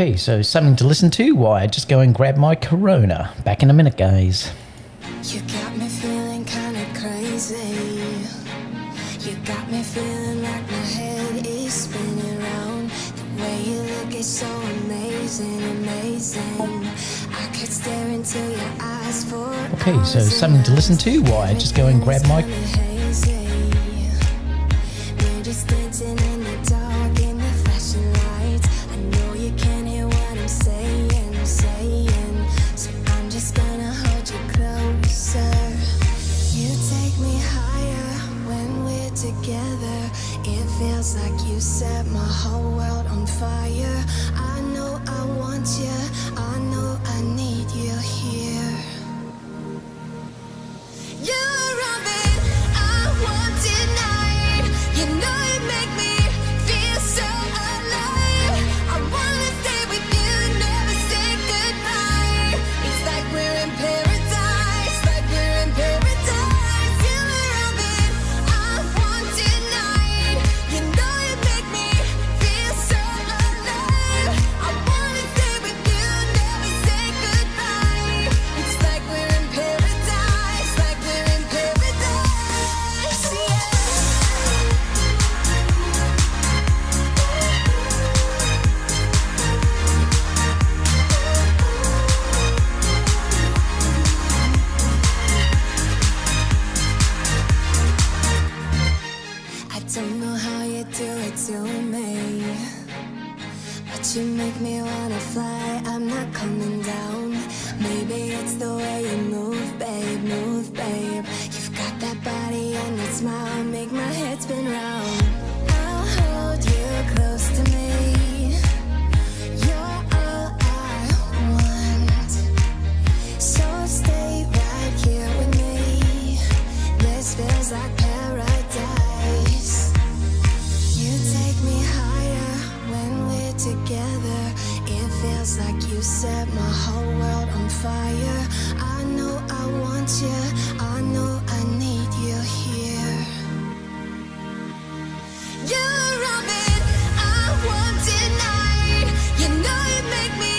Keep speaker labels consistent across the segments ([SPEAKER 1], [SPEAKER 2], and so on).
[SPEAKER 1] Okay, so something to listen to while I just go and grab my Corona. Back in a minute, guys.
[SPEAKER 2] You got me feeling kinda crazy. You got me feeling like my head is spinning round. The way you look is so amazing, amazing. I could stare into your eyes for
[SPEAKER 1] Okay, so something to listen to while I just go and grab my...
[SPEAKER 2] We're just dancing in the dark in the flashing lights. I know you can't hear what I'm saying, saying. So I'm just gonna hold you closer. You take me higher when we're together. It feels like you set my whole world on fire. I know I want you, I know I need you here. You're Robin, I want tonight. You know you make me feel so alive. I wanna stay with you, never say goodbye. It's like we're in paradise, like we're in paradise. You're Robin, I want tonight. You know you make me feel so alive. I wanna stay with you, never say goodbye. It's like we're in paradise, like we're in paradise. Yeah. I don't know how you do it to me, but you make me wanna fly. I'm not coming down. Maybe it's the way you move, babe, move, babe. You've got that body and that smile, make my head spin round. I'll hold you close to me. You're all I want. So stay right here with me. This feels like paradise. You take me higher when we're together. It feels like you set my whole world on fire. I know I want you, I know I need you here. You're Robin, I want tonight. You know you make me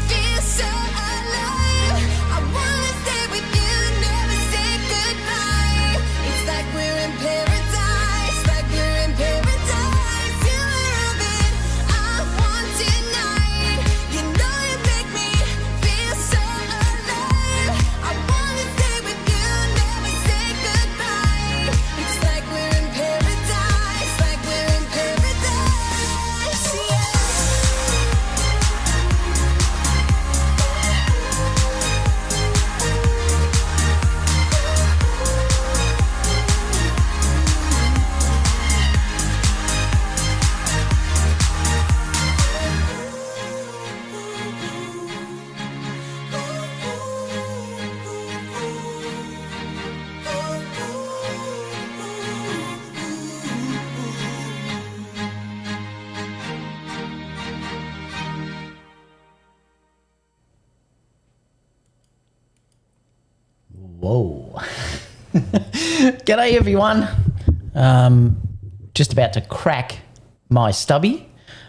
[SPEAKER 2] feel so alive. I wanna stay with you, never say goodbye. It's like we're in paradise, like we're in paradise. You're Robin, I want tonight. You know you make me feel so alive. I wanna stay with you, never say goodbye. It's like we're in paradise, like we're in paradise. Yeah.
[SPEAKER 1] Whoa. G'day, everyone. Just about to crack my stubby.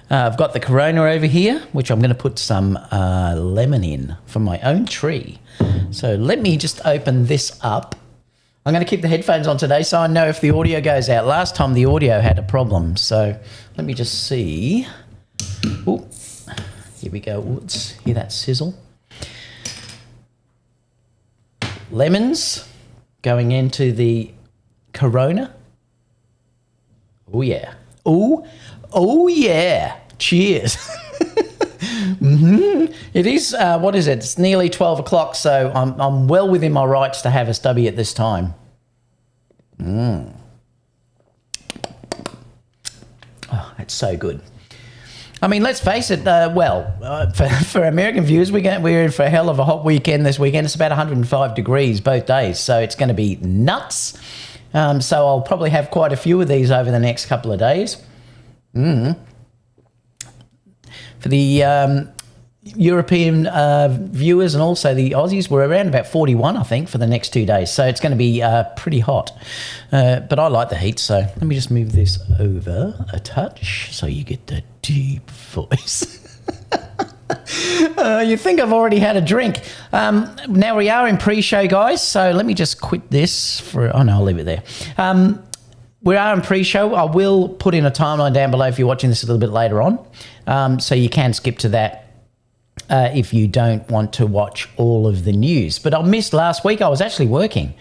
[SPEAKER 1] I've got the Corona over here, which I'm going to put some lemon in from my own tree. So let me just open this up. I'm going to keep the headphones on today so I know if the audio goes out. Last time the audio had a problem, so let me just see. Ooh, here we go. Let's hear that sizzle. Lemons going into the Corona. Oh yeah. Oh yeah. Cheers. It is, what is it? It's nearly 12 o'clock, so I'm well within my rights to have a stubby at this time. Oh, it's so good. I mean, let's face it, for American viewers, we're in for a hell of a hot weekend this weekend. It's about 105 degrees both days, so it's going to be nuts. So I'll probably have quite a few of these over the next couple of days. For the European viewers and also the Aussies, we're around about 41, I think, for the next 2 days. So it's going to be pretty hot. But I like the heat, so let me just move this over a touch so you get the deep voice. You think I've already had a drink. Now we are in pre-show, guys, so let me just quit this for... Oh, no, I'll leave it there. We are in pre-show. I will put in a timeline down below if you're watching this a little bit later on, so you can skip to that if you don't want to watch all of the news. But I missed last week. I was actually working.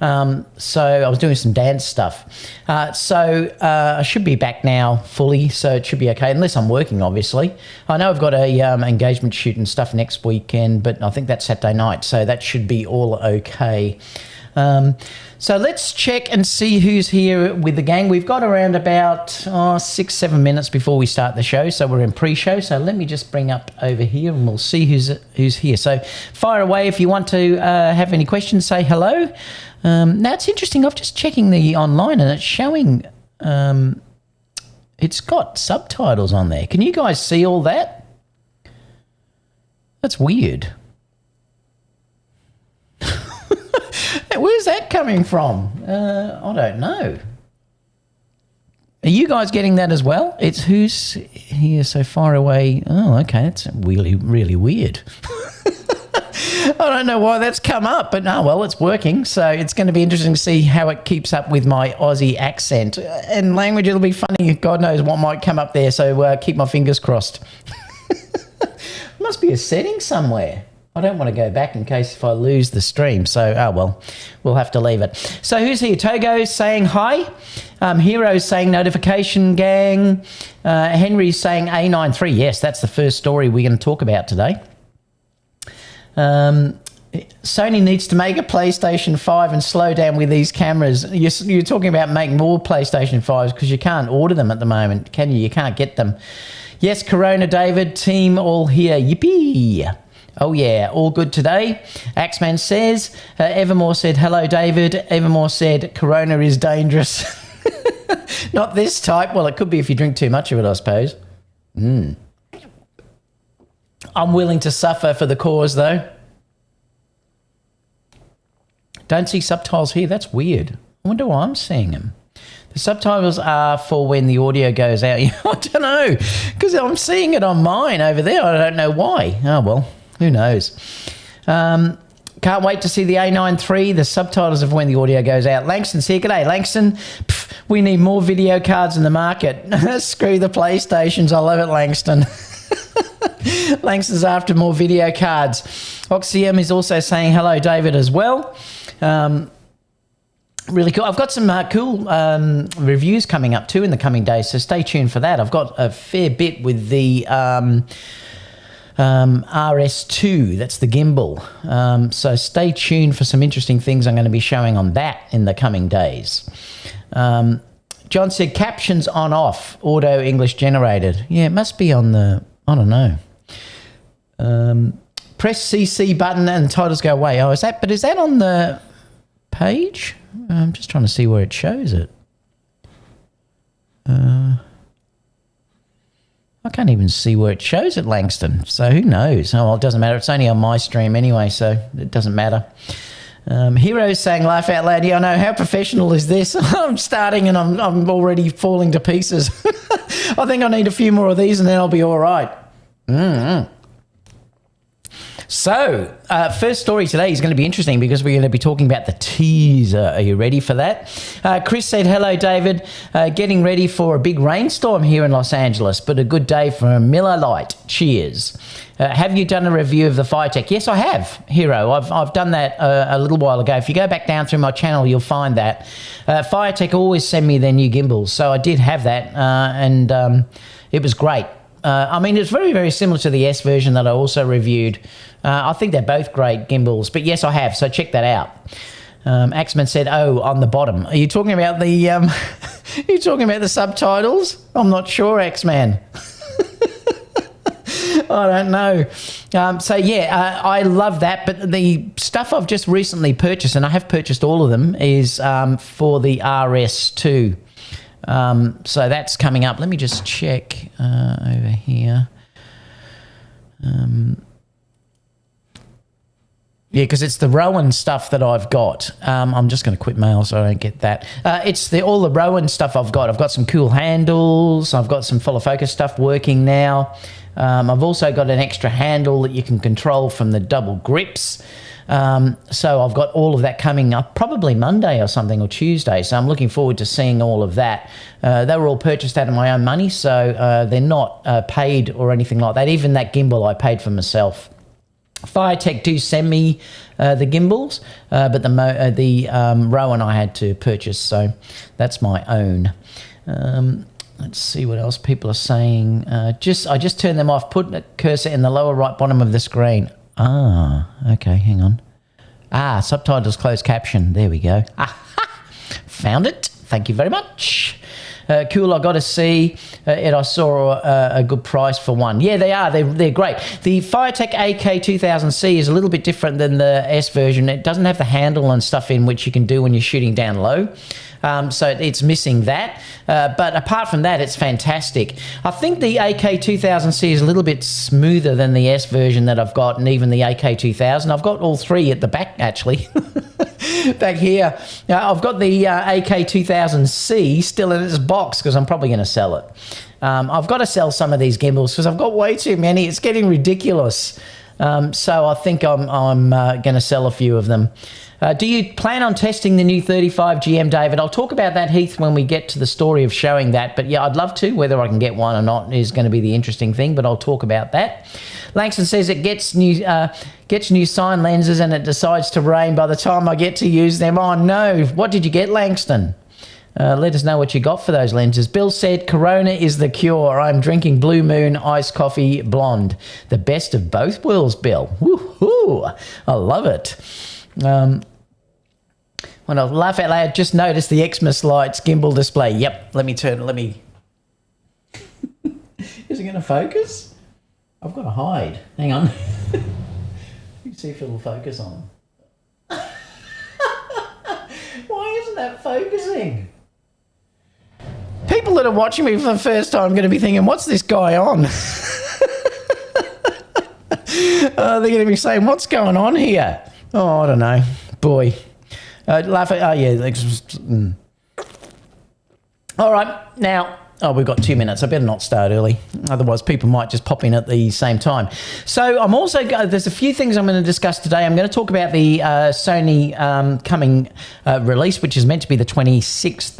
[SPEAKER 1] So I was doing some dance stuff. I should be back now fully, so it should be okay, unless I'm working, obviously. I know I've got a engagement shoot and stuff next weekend, but I think that's Saturday night, so that should be all okay. So let's check and see who's here with the gang. We've got around about 6-7 minutes before we start the show, so we're in pre-show. So let me just bring up over here and we'll see who's here. So fire away if you want to have any questions, say hello. Now it's interesting, I'm just checking the online and it's showing, it's got subtitles on there. Can you guys see all that? That's weird. Where's that coming from? I don't know. Are you guys getting that as well? It's who's here so far away. Oh, okay. That's really, really weird. I don't know why that's come up, but oh, well, it's working. So it's going to be interesting to see how it keeps up with my Aussie accent and language. It'll be funny. God knows what might come up there. So keep my fingers crossed. Must be a setting somewhere. I don't want to go back in case if I lose the stream. So, oh, well, we'll have to leave it. So who's here? Togo saying hi. Hero's saying notification gang. Henry's saying a9iii. Yes, that's the first story we're going to talk about today. Sony needs to make a PlayStation 5 and slow down with these cameras. You're talking about making more PlayStation 5s because you can't order them at the moment, can you? You can't get them. Yes, Corona David, team all here. Yippee. Oh, yeah, all good today. Axeman says, Evermore said, hello, David. Evermore said, Corona is dangerous. Not this type. Well, it could be if you drink too much of it, I suppose. I'm willing to suffer for the cause, though. Don't see subtitles here. That's weird. I wonder why I'm seeing them. The subtitles are for when the audio goes out. I don't know, because I'm seeing it on mine over there. I don't know why. Oh, well. Who knows? Can't wait to see the a9iii, the subtitles of when the audio goes out. Langston's here. G'day, Langston. Pff, we need more video cards in the market. Screw the PlayStations. I love it, Langston. Langston's after more video cards. Oxium is also saying hello, David, as well. Really cool. I've got some cool reviews coming up too in the coming days, so stay tuned for that. I've got a fair bit with the... RS2, that's the gimbal. So stay tuned for some interesting things I'm going to be showing on that in the coming days. John said captions on off, auto English generated. Yeah, it must be on the, I don't know. Press CC button and titles go away. Oh, is that on the page? I'm just trying to see where it shows it. I can't even see where it shows it, Langston. So who knows? Oh, well, it doesn't matter. It's only on my stream anyway, so it doesn't matter. Hero's saying laugh out loud. Yeah, I know. How professional is this? I'm starting and I'm already falling to pieces. I think I need a few more of these and then I'll be all right. So, first story today is going to be interesting because we're going to be talking about the teaser. Are you ready for that? Chris said, hello, David. Getting ready for a big rainstorm here in Los Angeles, but a good day for a Miller Lite. Cheers. Have you done a review of the Firetech? Yes, I have, Hero. I've done that a little while ago. If you go back down through my channel, you'll find that. Firetech always send me their new gimbals, so I did have that, and it was great. I mean, it's very, very similar to the S version that I also reviewed. I think they're both great gimbals, but yes, I have, so check that out. Axeman said, oh, on the bottom. Are you talking about the are you talking about the subtitles? I'm not sure, Axeman. I don't know. So, yeah, I love that, but the stuff I've just recently purchased, and I have purchased all of them, is for the RS2. So that's coming up. Let me just check over here. Yeah, because it's the Rowan stuff that I've got. I'm just going to quit mail so I don't get that. It's all the Rowan stuff I've got. I've got some cool handles. I've got some follow focus stuff working now. I've also got an extra handle that you can control from the double grips. So I've got all of that coming up probably Monday or something, or Tuesday. So I'm looking forward to seeing all of that. They were all purchased out of my own money, so they're not paid or anything like that. Even that gimbal I paid for myself. Firetech do send me the gimbals, but the Rowan I had to purchase, so that's my own. Let's see what else people are saying. I just turned them off. Put a cursor in the lower right bottom of the screen. Ah, okay, hang on. Subtitles closed caption. There we go. Found it. Thank you very much. Cool, I got to see it. I saw a good price for one. Yeah, they are. They're great. The Firetech AK2000C is a little bit different than the S version. It doesn't have the handle and stuff in which you can do when you're shooting down low. So it's missing that. But apart from that, it's fantastic. I think the AK2000C is a little bit smoother than the S version that I've got, and even the AK2000. I've got all three at the back, actually. Back here. I've got the AK2000C still in its box because I'm probably going to sell it. I've got to sell some of these gimbals because I've got way too many. It's getting ridiculous. So I think I'm going to sell a few of them. Do you plan on testing the new 35 GM, David? I'll talk about that, Heath, when we get to the story of showing that. But yeah, I'd love to. Whether I can get one or not is going to be the interesting thing, but I'll talk about that. Langston says it gets new sign lenses and it decides to rain by the time I get to use them. Oh, no. What did you get, Langston? Let us know what you got for those lenses. Bill said, Corona is the cure. I'm drinking Blue Moon Iced Coffee Blonde. The best of both worlds, Bill. Woohoo! I love it. When I laugh out loud, just notice the Xmas lights gimbal display. Yep, let me turn it. Is it going to focus? I've got to hide. Hang on. You can see if it'll focus on. Why isn't that focusing? People that are watching me for the first time are going to be thinking, what's this guy on? They're going to be saying, what's going on here? Oh, I don't know. Boy. Laugh at, oh yeah. All right, now, we've got 2 minutes. I better not start early. Otherwise, people might just pop in at the same time. So I'm also, there's a few things I'm going to discuss today. I'm going to talk about the Sony coming release, which is meant to be the 26th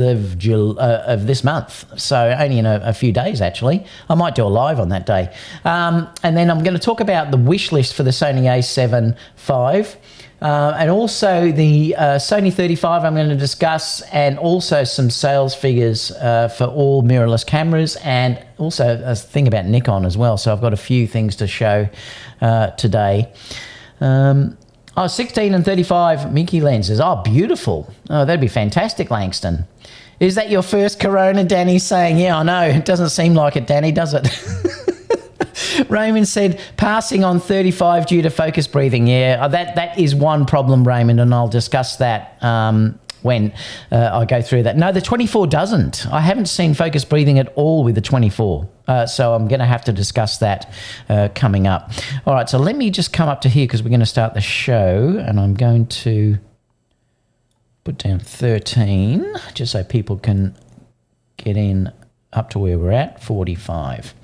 [SPEAKER 1] of this month. So only in a few days, actually. I might do a live on that day. And then I'm going to talk about the wish list for the Sony a7IV. And also the Sony 35 I'm going to discuss, and also some sales figures for all mirrorless cameras, and also a thing about Nikon as well. So I've got a few things to show today. 16 and 35 Mickey lenses. Oh, beautiful. Oh, that'd be fantastic, Langston. Is that your first Corona, Danny? Saying, yeah, I know. It doesn't seem like it, Danny, does it? Raymond said, passing on 35 due to focus breathing. Yeah, that is one problem, Raymond, and I'll discuss that when I go through that. No, the 24 doesn't. I haven't seen focus breathing at all with the 24. So I'm going to have to discuss that coming up. All right, so let me just come up to here because we're going to start the show, and I'm going to put down 13 just so people can get in up to where we're at, 45.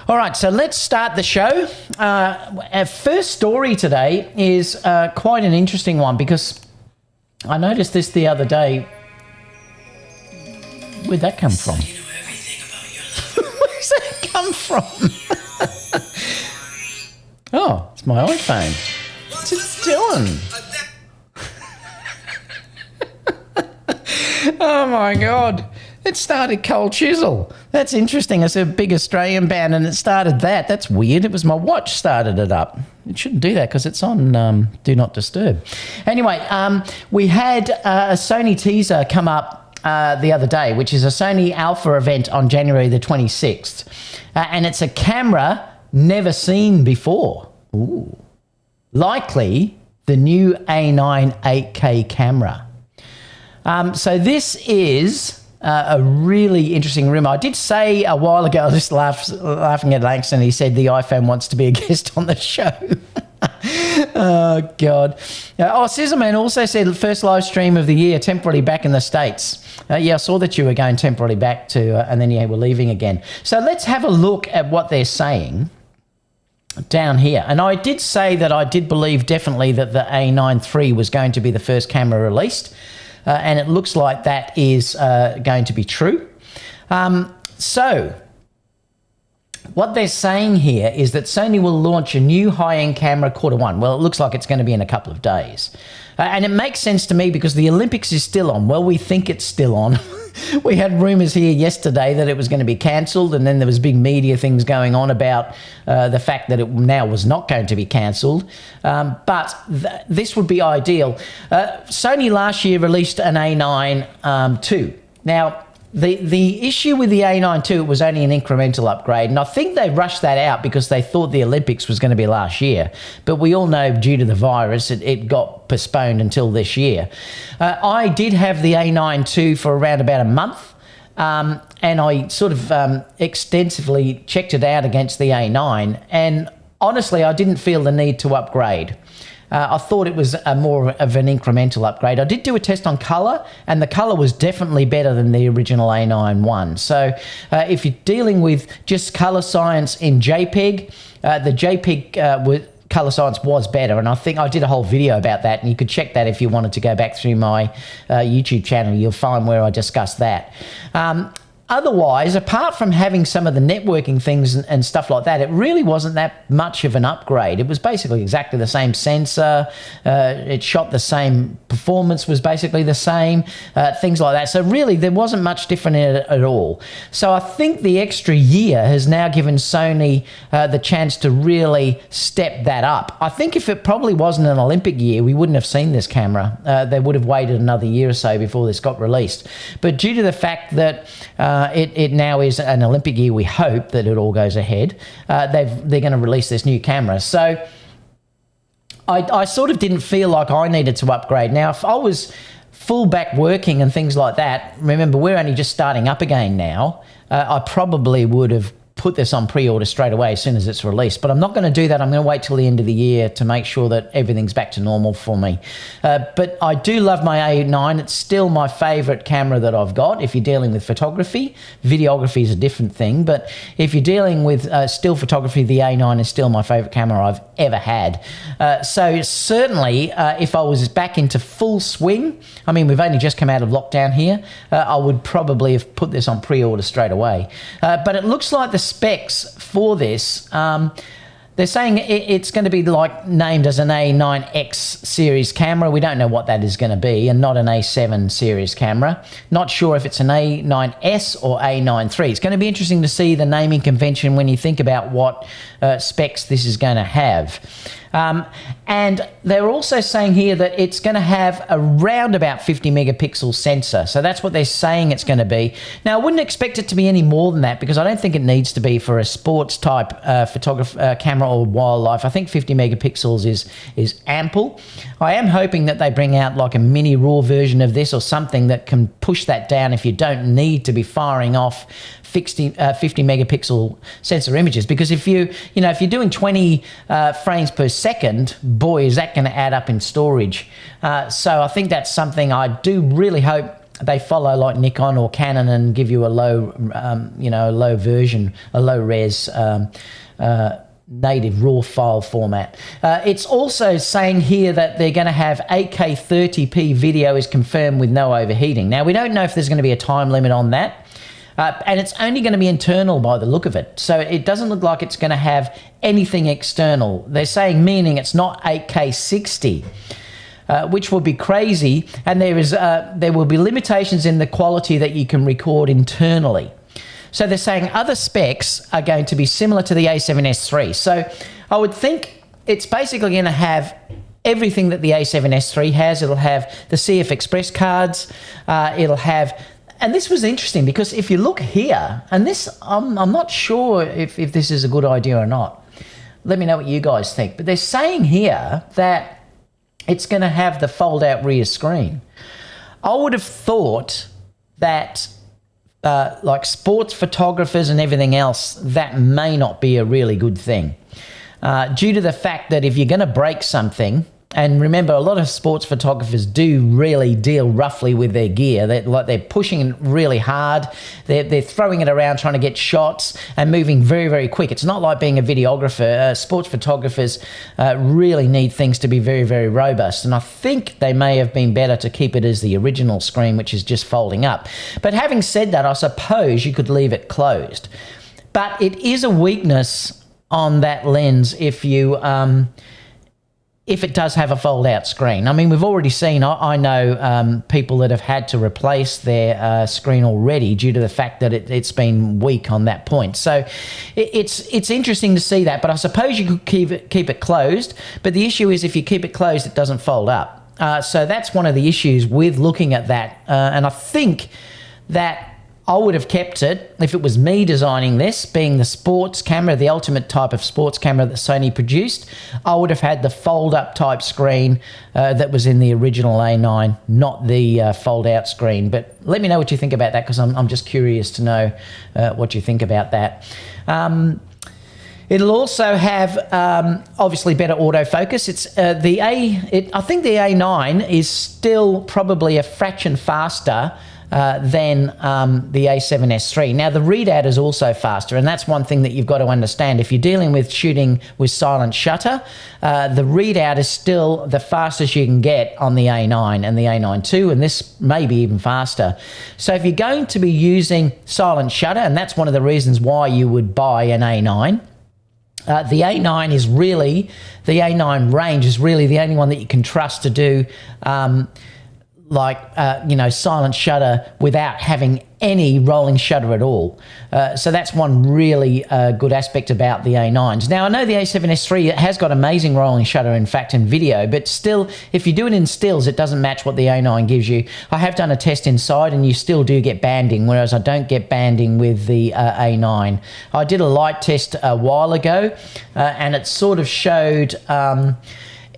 [SPEAKER 1] All right, so let's start the show. Our first story today is quite an interesting one because I noticed this the other day. Where'd that come from? Where's that come from? Oh, it's my iPhone. What's it doing? Oh, my God. It started Cold Chisel. That's interesting. It's a big Australian band, and it started that. That's weird. It was my watch started it up. It shouldn't do that because it's on Do Not Disturb. Anyway, we had a Sony teaser come up the other day, which is a Sony Alpha event on January the 26th. And it's a camera never seen before. Ooh. Likely the new a9 8K camera. So this is a really interesting rumor. I did say a while ago, I was just laughing at Langston, he said the iPhone wants to be a guest on the show. Oh, God. Scissorman also said first live stream of the year, temporarily back in the States. Yeah, I saw that you were going temporarily back to, and then you were leaving again. So let's have a look at what they're saying down here. And I did say that I did believe definitely that the a9iii was going to be the first camera released. And it looks like that is going to be true. So what they're saying here is that Sony will launch a new high-end camera Q1. Well, it looks like it's going to be in a couple of days. And it makes sense to me because the Olympics is still on. Well, we think it's still on. We had rumours here yesterday that it was going to be cancelled, and then there was big media things going on about the fact that it now was not going to be cancelled. But this would be ideal. Sony last year released an a9 II. Now, the issue with the a9 II, it was only an incremental upgrade, and I think they rushed that out because they thought the Olympics was going to be last year. But we all know due to the virus, it got postponed until this year. I did have the a9 II for around about a month, and I sort of extensively checked it out against the a9, and honestly, I didn't feel the need to upgrade. I thought it was more of an incremental upgrade. I did do a test on colour, and the colour was definitely better than the original a9 I. So if you're dealing with just colour science in JPEG, the JPEG colour science was better, and I think I did a whole video about that, and you could check that if you wanted to go back through my YouTube channel. You'll find where I discussed that. Otherwise, apart from having some of the networking things and stuff like that, it really wasn't that much of an upgrade. It was basically exactly the same sensor. It shot the same. Performance was basically the same. Things like that. So really, there wasn't much different in it at all. So I think the extra year has now given Sony the chance to really step that up. I think if it probably wasn't an Olympic year, we wouldn't have seen this camera. They would have waited another year or so before this got released. But due to the fact that it now is an Olympic year, we hope that it all goes ahead. They're going to release this new camera. So I sort of didn't feel like I needed to upgrade. Now, if I was full back working and things like that, remember, we're only just starting up again now. I probably would have put this on pre-order straight away as soon as it's released. But I'm not going to do that. I'm going to wait till the end of the year to make sure that everything's back to normal for me. But I do love my a9. It's still my favourite camera that I've got. If you're dealing with photography, videography is a different thing. But if you're dealing with still photography, the a9 is still my favourite camera I've ever had. So certainly, if I was back into full swing, I mean, we've only just come out of lockdown here, I would probably have put this on pre-order straight away. But it looks like the specs for this, they're saying it's going to be like named as an a9X series camera. We don't know what that is going to be, and not an A7 series camera. Not sure if it's an A9S or A9 III. It's going to be interesting to see the naming convention when you think about what specs this is going to have. And they're also saying here that it's going to have around about 50 megapixel sensor. So that's what they're saying it's going to be. Now, I wouldn't expect it to be any more than that because I don't think it needs to be for a sports type camera or wildlife. I think 50 megapixels is ample. I am hoping that they bring out like a mini RAW version of this or something that can push that down if you don't need to be firing off 50 megapixel sensor images, because if you're doing 20 frames per second, boy, is that going to add up in storage. So I think that's something I do really hope they follow like Nikon or Canon and give you a low, low version, a low res native raw file format. It's also saying here that they're going to have 8K 30p video is confirmed with no overheating. Now, we don't know if there's going to be a time limit on that. And it's only going to be internal by the look of it. So it doesn't look like it's going to have anything external. They're saying, meaning it's not 8K 60, which would be crazy. And there will be limitations in the quality that you can record internally. So they're saying other specs are going to be similar to the A7S III. So I would think it's basically going to have everything that the A7S III has. It'll have the CF Express cards. It'll have... And this was interesting because if you look here, and this, I'm not sure if this is a good idea or not. Let me know what you guys think. But they're saying here that it's going to have the fold-out rear screen. I would have thought that, like sports photographers and everything else, that may not be a really good thing. due to the fact that if you're going to break something, and remember, a lot of sports photographers do really deal roughly with their gear. They're pushing it really hard. They're throwing it around trying to get shots and moving very, very quick. It's not like being a videographer. Sports photographers really need things to be very, very robust. And I think they may have been better to keep it as the original screen, which is just folding up. But having said that, I suppose you could leave it closed. But it is a weakness on that lens if it does have a fold-out screen. I mean, we've already seen, I know people that have had to replace their screen already due to the fact that it's been weak on that point. So it's interesting to see that, but I suppose you could keep it closed, but the issue is if you keep it closed, it doesn't fold up. So that's one of the issues with looking at that, and I think that I would have kept it if it was me designing this, being the sports camera, the ultimate type of sports camera that Sony produced. I would have had the fold-up type screen that was in the original A9, not the fold-out screen. But let me know what you think about that, because I'm just curious to know what you think about that. It'll also have obviously better autofocus. It's I think the A9 is still probably a fraction faster than the A7S III. Now, the readout is also faster, and that's one thing that you've got to understand. If you're dealing with shooting with silent shutter, the readout is still the fastest you can get on the A9 and the A9 II, and this may be even faster. So if you're going to be using silent shutter, and that's one of the reasons why you would buy an A9, the A9 is really, the A9 range is really the only one that you can trust to do silent shutter without having any rolling shutter at all. So that's one really good aspect about the A9s. Now, I know the A7S III has got amazing rolling shutter, in fact, in video, but still, if you do it in stills, it doesn't match what the A9 gives you. I have done a test inside, and you still do get banding, whereas I don't get banding with the A9. I did a light test a while ago, and it sort of showed...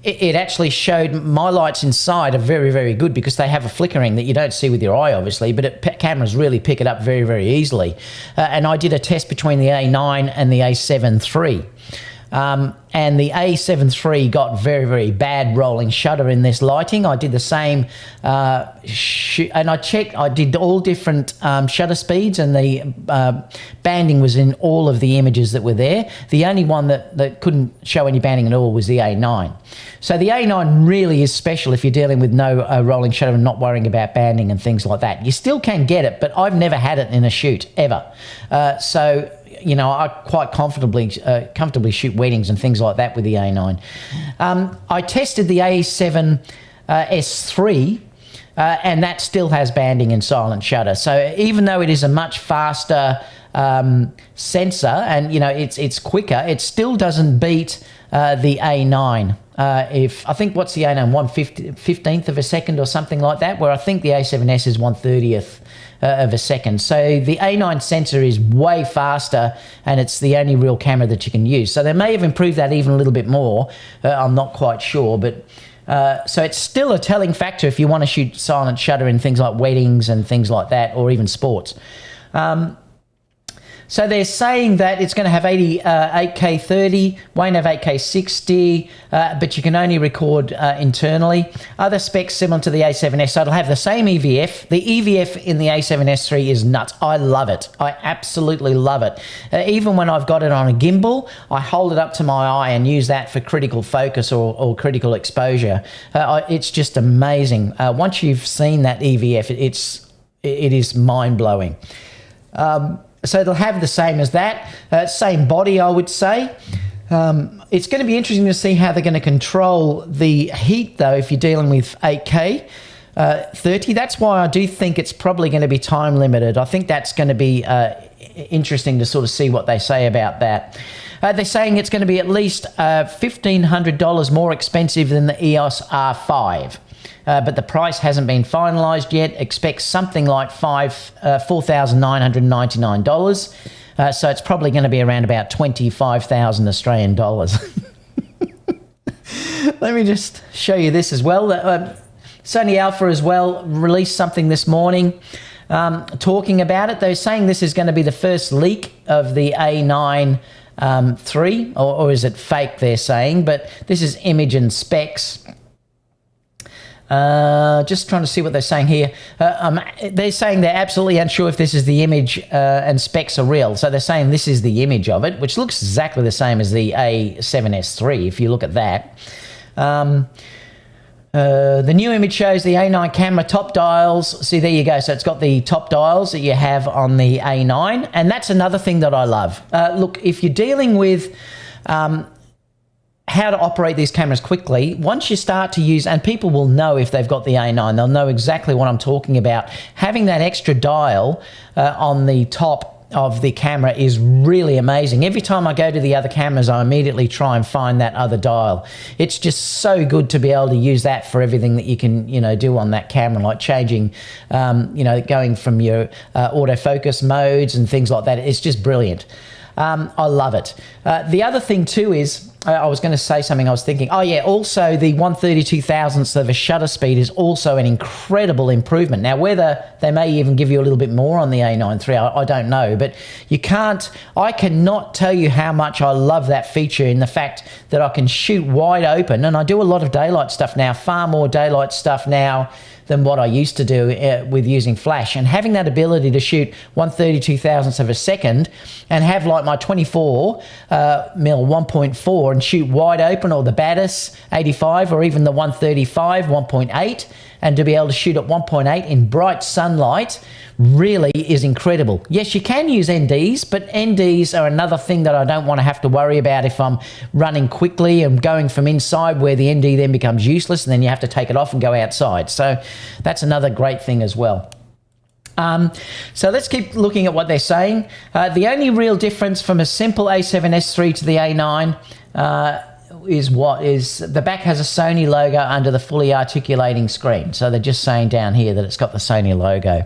[SPEAKER 1] It actually showed my lights inside are very, very good because they have a flickering that you don't see with your eye, obviously, but cameras really pick it up very, very easily. And I did a test between the A9 and the A7 III. And the A7 III got very, very bad rolling shutter in this lighting. I did the same, and I did all different shutter speeds, and the banding was in all of the images that were there. The only one that couldn't show any banding at all was the A9. So the A9 really is special if you're dealing with no rolling shutter and not worrying about banding and things like that. You still can get it, but I've never had it in a shoot, ever. So I quite comfortably shoot weddings and things like that with the A9. I tested the A7S III, and that still has banding and silent shutter. So even though it is a much faster sensor, and it's quicker, it still doesn't beat the A9. I think what's the A9, 1/15th of a second or something like that, where I think the A7S is 1/30th of a second. So the A9 sensor is way faster, and it's the only real camera that you can use. So they may have improved that even a little bit more. I'm not quite sure, but so it's still a telling factor if you want to shoot silent shutter in things like weddings and things like that, or even sports. So they're saying that it's going to have 8K 30, won't have 8K 60, but you can only record internally. Other specs similar to the A7S, so it'll have the same EVF. The EVF in the A7S III is nuts. I love it. I absolutely love it. Even when I've got it on a gimbal, I hold it up to my eye and use that for critical focus or critical exposure. It's just amazing. Once you've seen that EVF, it is mind-blowing. So it'll have the same as that, same body, I would say. It's going to be interesting to see how they're going to control the heat, though, if you're dealing with 8K 30. That's why I do think it's probably going to be time limited. I think that's going to be interesting to sort of see what they say about that. They're saying it's going to be at least $1,500 more expensive than the EOS R5. But the price hasn't been finalised yet. Expect something like $4,999. So it's probably going to be around about 25,000 Australian dollars. Let me just show you this as well. Sony Alpha as well released something this morning talking about it. They're saying this is going to be the first leak of the A9 3, or is it fake they're saying, but this is image and specs. Just trying to see what they're saying here. They're saying they're absolutely unsure if this is the image and specs are real. So they're saying this is the image of it, which looks exactly the same as the A7S3 if you look at that. The new image shows the A9 camera top dials. See, there you go. So it's got the top dials that you have on the A9. And that's another thing that I love. Look, if you're dealing with how to operate these cameras quickly, once you start to use, and people will know if they've got the A9, they'll know exactly what I'm talking about. Having that extra dial on the top of the camera is really amazing. Every time I go to the other cameras, I immediately try and find that other dial. It's just so good to be able to use that for everything that you can, do on that camera, like changing, going from your autofocus modes and things like that. It's just brilliant. I love it. The other thing too is, I was going to say something I was thinking. Oh yeah, also the 1/32,000th of a shutter speed is also an incredible improvement. Now, whether they may even give you a little bit more on the A9 III, I don't know, but I cannot tell you how much I love that feature in the fact that I can shoot wide open, and I do a lot of daylight stuff now, far more daylight stuff now than what I used to do with using flash. And having that ability to shoot 1/32,000th of a second and have like my 24 mil 1.4 and shoot wide open, or the Batis 85, or even the 135 1.8, and to be able to shoot at 1.8 in bright sunlight really is incredible. Yes, you can use NDs, but NDs are another thing that I don't want to have to worry about if I'm running quickly and going from inside, where the ND then becomes useless and then you have to take it off and go outside. So that's another great thing as well. So let's keep looking at what they're saying. The only real difference from a simple A7S3 to the A9 is the back has a Sony logo under the fully articulating screen. So they're just saying down here that it's got the Sony logo.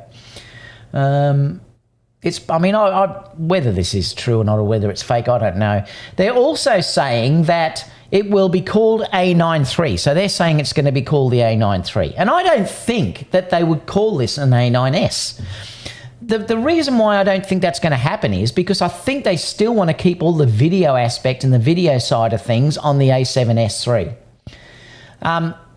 [SPEAKER 1] Whether this is true or not, or whether it's fake, I don't know. They're also saying that it will be called A9 III. So they're saying it's going to be called the A9 III. And I don't think that they would call this an A9S. The reason why I don't think that's going to happen is because I think they still want to keep all the video aspect and the video side of things on the A7S III.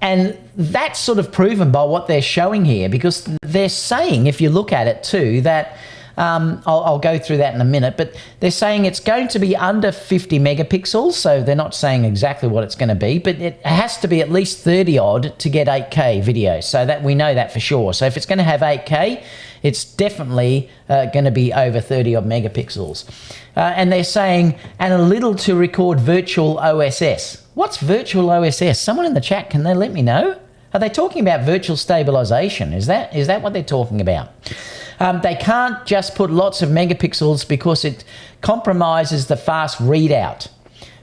[SPEAKER 1] And that's sort of proven by what they're showing here, because they're saying, if you look at it too, that I'll go through that in a minute, but they're saying it's going to be under 50 megapixels. So they're not saying exactly what it's going to be, but it has to be at least 30 odd to get 8K video. So that we know that for sure. So if it's going to have 8K, it's definitely going to be over 30 odd megapixels. And they're saying, and a little to record virtual OSS. What's virtual OSS? Someone in the chat, can they let me know? Are they talking about virtual stabilization? Is that what they're talking about? They can't just put lots of megapixels because it compromises the fast readout.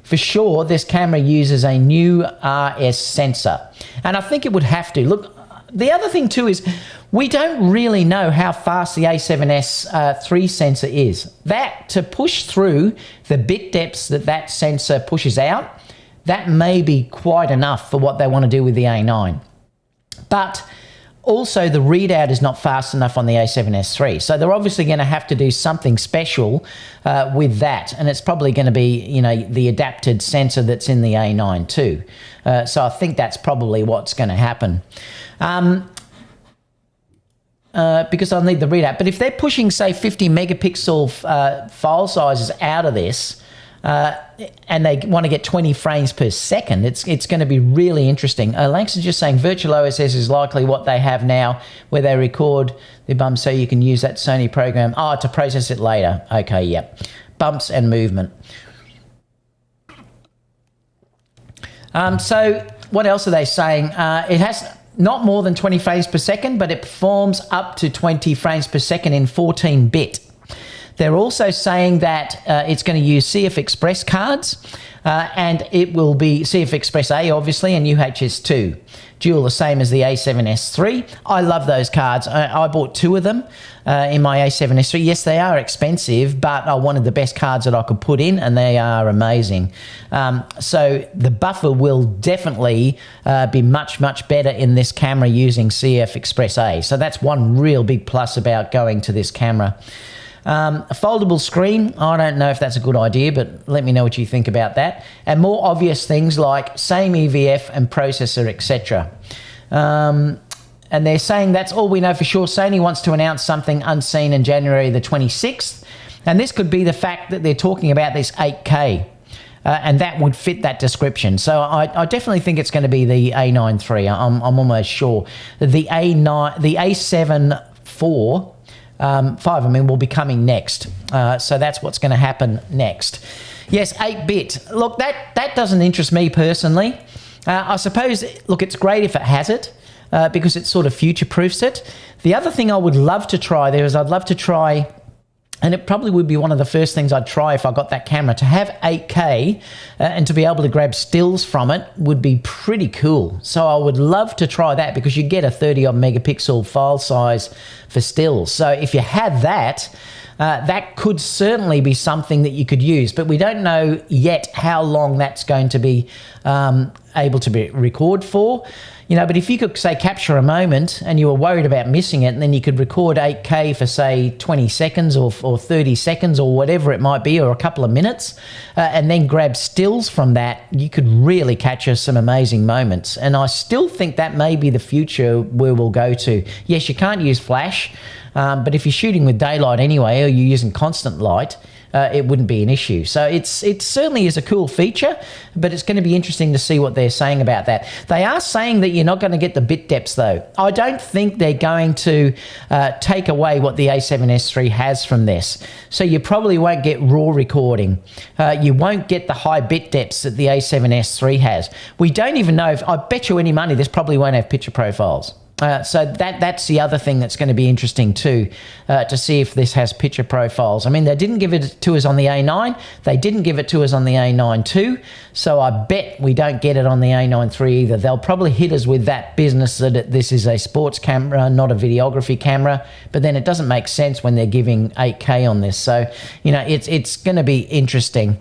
[SPEAKER 1] For sure, this camera uses a new RS sensor. And I think it would have to. Look, the other thing too is we don't really know how fast the A7S III sensor is. That, to push through the bit depths that sensor pushes out, that may be quite enough for what they want to do with the A9. But also, the readout is not fast enough on the A7S III. So they're obviously going to have to do something special with that. And it's probably going to be, the adapted sensor that's in the A9 too. So I think that's probably what's going to happen. Because I'll need the readout. But if they're pushing, say, 50 megapixel file sizes out of this, and they want to get 20 frames per second, it's going to be really interesting. Lanx is just saying virtual OSS is likely what they have now, where they record the bumps so you can use that Sony program to process it later. Okay, yep. Bumps and movement. So what else are they saying? It has not more than 20 frames per second, but it performs up to 20 frames per second in 14-bit. They're also saying that it's going to use CF Express cards, and it will be CF Express A, obviously, and UHS-2. Dual, the same as the A7S III. I love those cards. I bought 2 of them in my A7S III. Yes, they are expensive, but I wanted the best cards that I could put in, and they are amazing. So the buffer will definitely be much, much better in this camera using CF Express A. So that's one real big plus about going to this camera. A foldable screen, I don't know if that's a good idea, but let me know what you think about that. And more obvious things like same EVF and processor, etc. And they're saying that's all we know for sure. Sony wants to announce something unseen in January the 26th. And this could be the fact that they're talking about this 8K. And that would fit that description. So I definitely think it's going to be the a9iii. I'm almost sure. The a7IV, 5, will be coming next. So that's what's going to happen next. Yes, 8-bit. Look, that doesn't interest me personally. I suppose, look, it's great if it has it. Because it sort of future-proofs it. The other thing I would love to try there is I'd love to try, and it probably would be one of the first things I'd try if I got that camera, to have 8K and to be able to grab stills from it would be pretty cool. So I would love to try that because you get a 30-odd megapixel file size for stills. So if you had that, that could certainly be something that you could use, but we don't know yet how long that's going to be able to be record for. But if you could, say, capture a moment and you were worried about missing it, and then you could record 8K for, say, 20 seconds or 30 seconds or whatever it might be, or a couple of minutes, and then grab stills from that, you could really capture some amazing moments. And I still think that may be the future where we'll go to. Yes, you can't use flash, but if you're shooting with daylight anyway, or you're using constant light, it wouldn't be an issue. So it certainly is a cool feature, but it's going to be interesting to see what they're saying about that. They are saying that you're not going to get the bit depths though. I don't think they're going to take away what the a7S III has from this. So you probably won't get raw recording. You won't get the high bit depths that the a7S III has. We don't even know if, I bet you any money, this probably won't have picture profiles. So that's the other thing that's going to be interesting too, to see if this has picture profiles. I mean, they didn't give it to us on the A9. They didn't give it to us on the A9 II. So I bet we don't get it on the A9 III either. They'll probably hit us with that business that this is a sports camera, not a videography camera. But then it doesn't make sense when they're giving 8K on this. So, it's going to be interesting.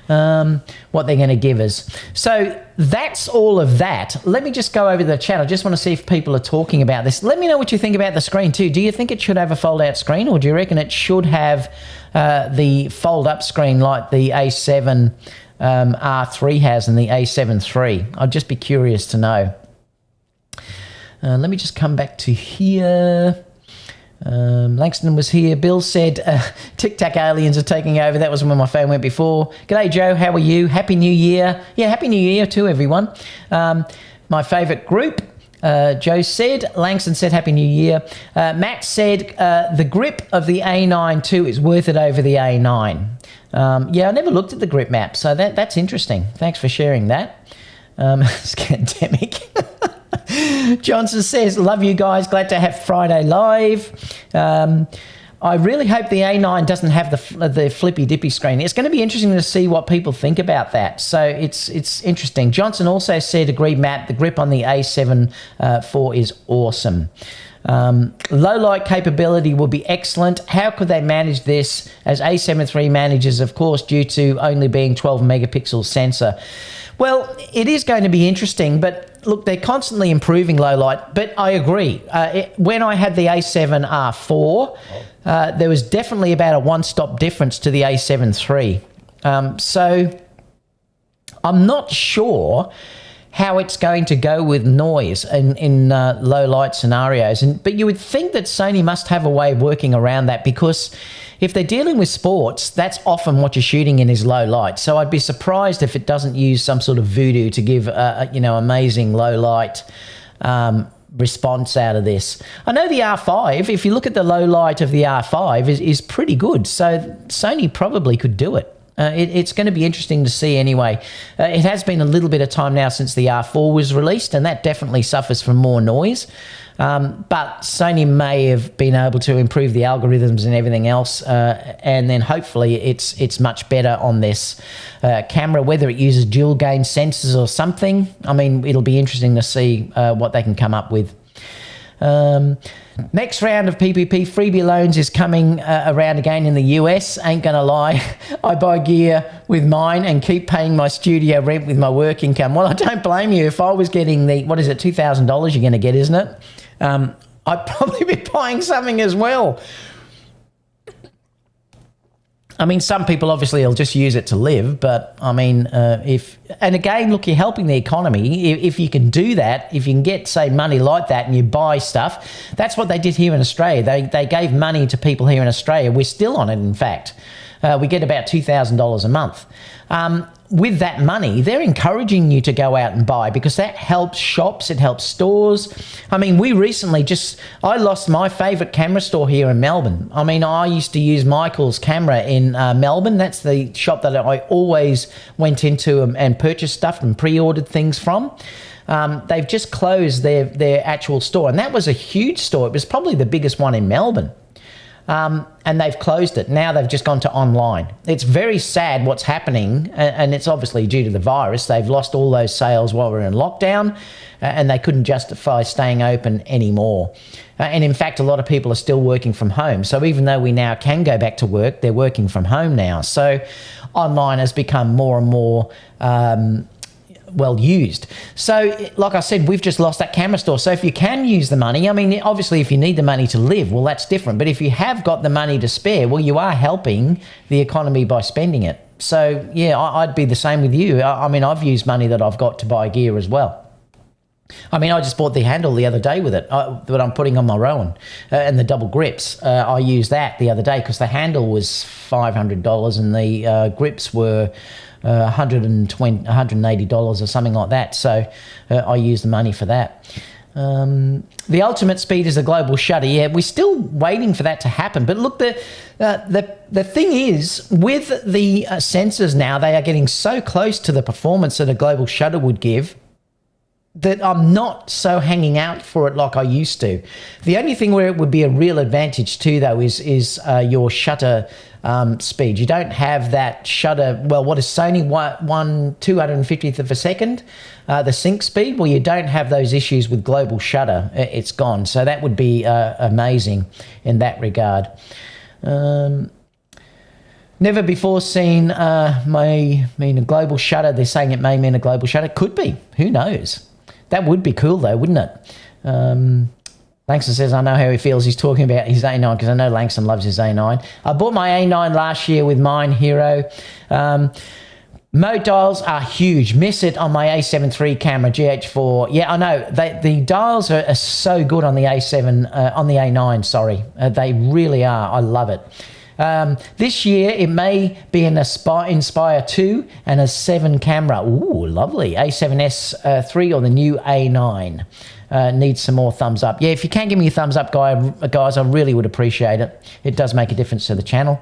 [SPEAKER 1] What they're going to give us. So that's all of that. Let me just go over the chat. I just want to see if people are talking about this. Let me know what you think about the screen too. Do you think it should have a fold-out screen, or do you reckon it should have the fold-up screen like the A7 R3 has and the A7 III? I'd just be curious to know. Let me just come back to here. Langston was here. Bill said Tic Tac aliens are taking over. That was when my phone went before. G'day Joe, how are you? Happy New Year. Yeah, Happy New Year to everyone. My favourite group, Joe said. Langston said Happy New Year. Matt said the grip of the A9 II is worth it over the A9. Yeah, I never looked at the grip map, so that's interesting. Thanks for sharing that. Scandemic. Johnson says, love you guys. Glad to have Friday live. I really hope the A9 doesn't have the flippy dippy screen. It's going to be interesting to see what people think about that. So it's interesting. Johnson also said, agree, Matt, the grip on the A7IV is awesome. Low light capability will be excellent. How could they manage this as A7 III manages, of course, due to only being 12 megapixel sensor? Well, it is going to be interesting, but look, they're constantly improving low light, but I agree. When I had the A7R4, there was definitely about a one-stop difference to the A7 III. So I'm not sure how it's going to go with noise in low light scenarios. But you would think that Sony must have a way of working around that, because if they're dealing with sports, that's often what you're shooting in is low light. So I'd be surprised if it doesn't use some sort of voodoo to give amazing low light response out of this. I know the R5, if you look at the low light of the R5, is pretty good. So Sony probably could do it. It's going to be interesting to see anyway. It has been a little bit of time now since the R4 was released, and that definitely suffers from more noise. But Sony may have been able to improve the algorithms and everything else, and then hopefully it's much better on this camera, whether it uses dual gain sensors or something. I mean, it'll be interesting to see what they can come up with. Next round of PPP freebie loans is coming around again in the US. Ain't gonna lie, I buy gear with mine and keep paying my studio rent with my work income. Well, I don't blame you. If I was getting the, what is it, $2,000 you're gonna get, isn't it? I'd probably be buying something as well. I mean, some people obviously will just use it to live, but I mean, and again, look, you're helping the economy. If you can do that, if you can get, say, money like that and you buy stuff, that's what they did here in Australia. They gave money to people here in Australia. We're still on it, in fact. We get about $2,000 a month. With that money, they're encouraging you to go out and buy because that helps shops, it helps stores. I mean, we recently I lost my favourite camera store here in Melbourne. I mean, I used to use Michael's camera in Melbourne. That's the shop that I always went into and purchased stuff and pre-ordered things from. They've just closed their actual store, and that was a huge store. It was probably the biggest one in Melbourne. And they've closed it. Now they've just gone to online. It's very sad what's happening, and it's obviously due to the virus. They've lost all those sales while we're in lockdown, and they couldn't justify staying open anymore. And in fact, a lot of people are still working from home. So even though we now can go back to work, they're working from home now. So online has become more and more well used. So like I said, we've just lost that camera store. So if you can use the money, I mean, obviously if you need the money to live, well, that's different. But if you have got the money to spare, well, you are helping the economy by spending it. So yeah, I'd be the same with you. I mean, I've used money that I've got to buy gear as well. I mean, I just bought the handle the other day with it that I'm putting on my Rowan and the double grips. I used that the other day because the handle was $500 and the grips were $180 or something like that. So I used the money for that. The ultimate speed is a global shutter. Yeah, we're still waiting for that to happen. But look, the thing is, with the sensors now, they are getting so close to the performance that a global shutter would give that I'm not so hanging out for it like I used to. The only thing where it would be a real advantage too, though, is your shutter speed. You don't have that shutter, well, what is Sony, 1/250th of a second, the sync speed? Well, you don't have those issues with global shutter. It's gone. So that would be amazing in that regard. Never before seen may mean a global shutter. They're saying it may mean a global shutter. Could be. Who knows? That would be cool, though, wouldn't it? Langston says, I know how he feels. He's talking about his A9 because I know Langston loves his A9. I bought my A9 last year with mine, Hero. Mode dials are huge. Miss it on my a7III camera, GH4. Yeah, I know. The dials are so good on the on the A9, sorry. They really are. I love it. This year, it may be an Inspire 2 and a 7 camera. Ooh, lovely. A7S 3 or the new A9. Needs some more thumbs up. Yeah, if you can give me a thumbs up, guys, I really would appreciate it. It does make a difference to the channel.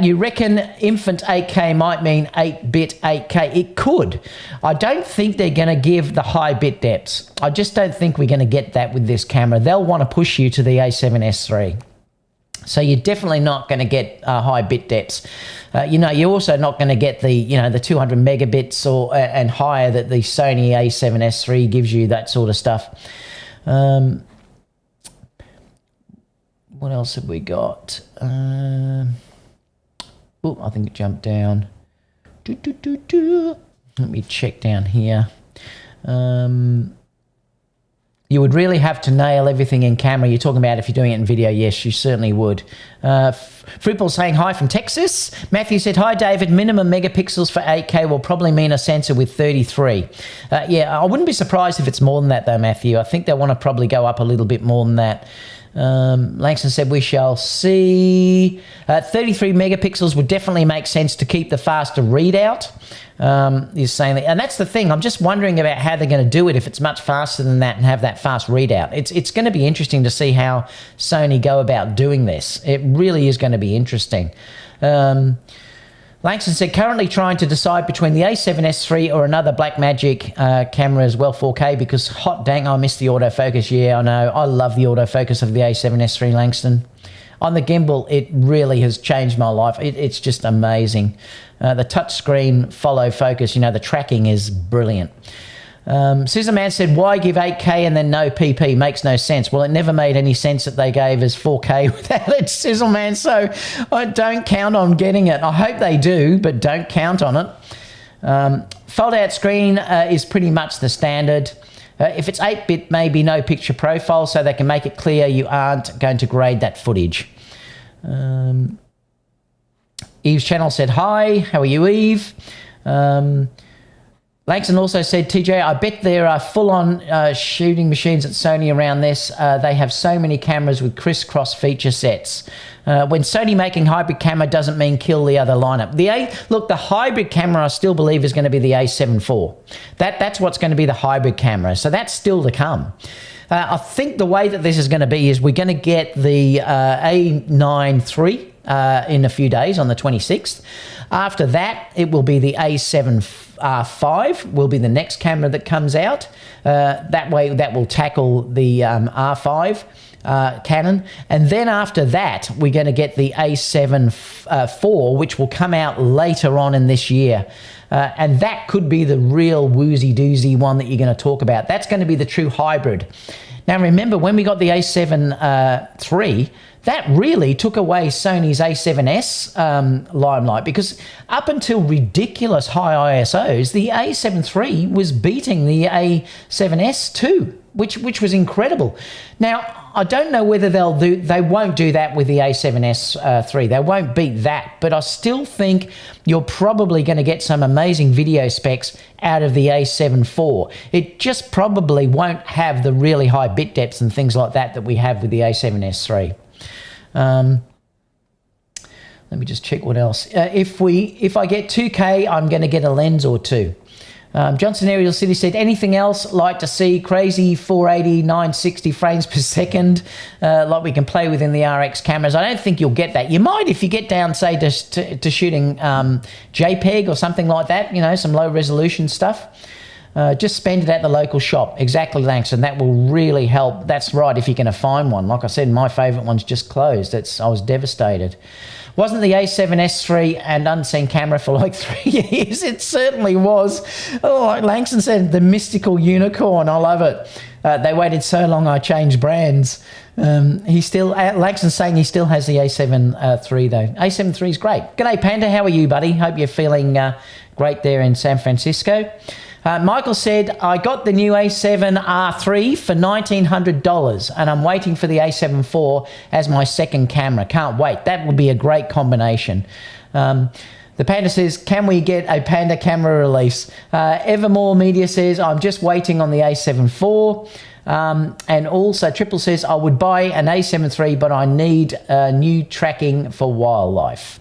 [SPEAKER 1] You reckon infant 8K might mean 8-bit 8K? It could. I don't think they're going to give the high bit depths. I just don't think we're going to get that with this camera. They'll want to push you to the A7S 3. So you're definitely not going to get high bit depths. You're also not going to get the 200 megabits and higher that the Sony A7S 3 gives you, that sort of stuff. What else have we got? I think it jumped down. Let me check down here. You would really have to nail everything in camera. You're talking about if you're doing it in video. Yes, you certainly would. Fruitball saying hi from Texas. Matthew said, hi, David. Minimum megapixels for 8K will probably mean a sensor with 33. Yeah, I wouldn't be surprised if it's more than that, though, Matthew. I think they want to probably go up a little bit more than that. Langston said, we shall see. 33 megapixels would definitely make sense to keep the faster readout. He's saying that, and that's the thing. I'm just wondering about how they're going to do it if it's much faster than that and have that fast readout. It's going to be interesting to see how Sony go about doing this. It really is going to be interesting. Langston said, currently trying to decide between the A7S III or another Blackmagic camera as well, 4K, because hot dang, I miss the autofocus. Yeah, I know. I love the autofocus of the A7S III, Langston. On the gimbal, it really has changed my life. It's just amazing. The touchscreen follow focus, the tracking is brilliant. Scissor Man said, why give 8K and then no PP? Makes no sense. Well, it never made any sense that they gave us 4K without it, Scissor Man, so I don't count on getting it. I hope they do, but don't count on it. Fold-out screen is pretty much the standard. If it's 8-bit, maybe no picture profile, so they can make it clear you aren't going to grade that footage. Eve's channel said hi. How are you, Eve? Langston also said, TJ, I bet there are full-on shooting machines at Sony around this. They have so many cameras with crisscross feature sets. When Sony making hybrid camera doesn't mean kill the other lineup. Look, the hybrid camera I still believe is going to be the a7IV. That's what's going to be the hybrid camera. So that's still to come. I think the way that this is going to be is we're going to get the a9iii in a few days on the 26th. After that, it will be the a7V will be the next camera that comes out. That way, that will tackle the R5 Canon. And then after that, we're going to get the a7IV, which will come out later on in this year. And that could be the real woozy-doozy one that you're going to talk about. That's going to be the true hybrid. Now, remember, when we got the a7III, that really took away Sony's a7S limelight, because up until ridiculous high ISOs, the a7III was beating the a7S too, which was incredible. Now, I don't know whether they won't do that with the a7S3. They won't beat that, but I still think you're probably going to get some amazing video specs out of the a7IV. It just probably won't have the really high bit depths and things like that we have with the a7S3. Let me just check what else. If I get 2K, I'm going to get a lens or two. Johnson Aerial City said, anything else like to see crazy 480, 960 frames per second like we can play within the RX cameras? I don't think you'll get that. You might if you get down, say, to shooting JPEG or something like that, you know, some low resolution stuff. Just spend it at the local shop. Exactly, Langston. That will really help. That's right, if you're going to find one. Like I said, my favourite one's just closed. I was devastated. Wasn't the a7S3 an unseen camera for like 3 years? It certainly was. Oh, like Langston said, the mystical unicorn. I love it. They waited so long, I changed brands. Langston's saying he still has the a7III though. a7III is great. G'day, Panda. How are you, buddy? Hope you're feeling great there in San Francisco. Michael said, I got the new a7R3 for $1,900 and I'm waiting for the a7IV as my second camera. Can't wait. That would be a great combination. The Panda says, can we get a Panda camera release? Evermore Media says, I'm just waiting on the a7IV. And also Triple says, I would buy an a7III, but I need new tracking for wildlife.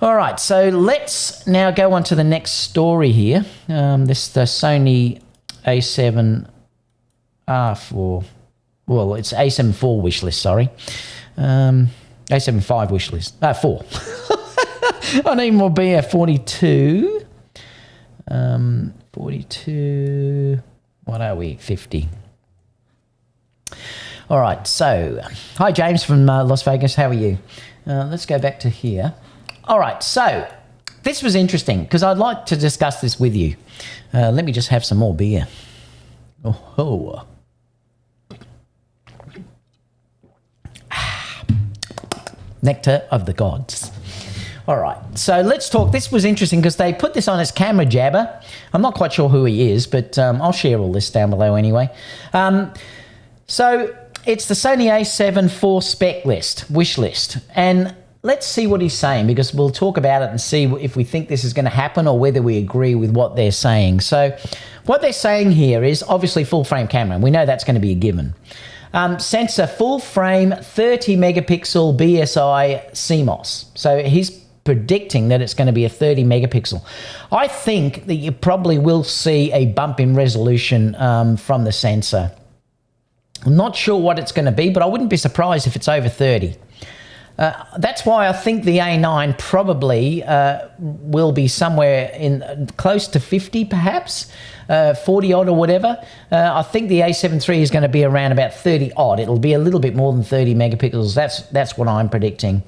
[SPEAKER 1] All right, so let's now go on to the next story here. This is the Sony a7R4. Well, it's a7IV wishlist, sorry. a7V wishlist. 4. I need more BF42. 42. What are we? 50. All right, so hi, James from Las Vegas. How are you? Let's go back to here. All right, so this was interesting because I'd like to discuss this with you. Let me just have some more beer. Oh. Nectar of the gods. All right, so let's talk. This was interesting because they put this on as Camera Jabber. I'm not quite sure who he is, but I'll share all this down below anyway. So it's the Sony a7IV spec list, wish list, and let's see what he's saying, because we'll talk about it and see if we think this is going to happen or whether we agree with what they're saying. So what they're saying here is obviously full frame camera, and we know that's going to be a given. Sensor full frame 30 megapixel BSI CMOS. So he's predicting that it's going to be a 30 megapixel. I think that you probably will see a bump in resolution from the sensor. I'm not sure what it's going to be, but I wouldn't be surprised if it's over 30. That's why I think the A9 probably will be somewhere in close to 50 perhaps, 40 odd or whatever. I think the A7III is going to be around about 30 odd. It'll be a little bit more than 30 megapixels. That's what I'm predicting.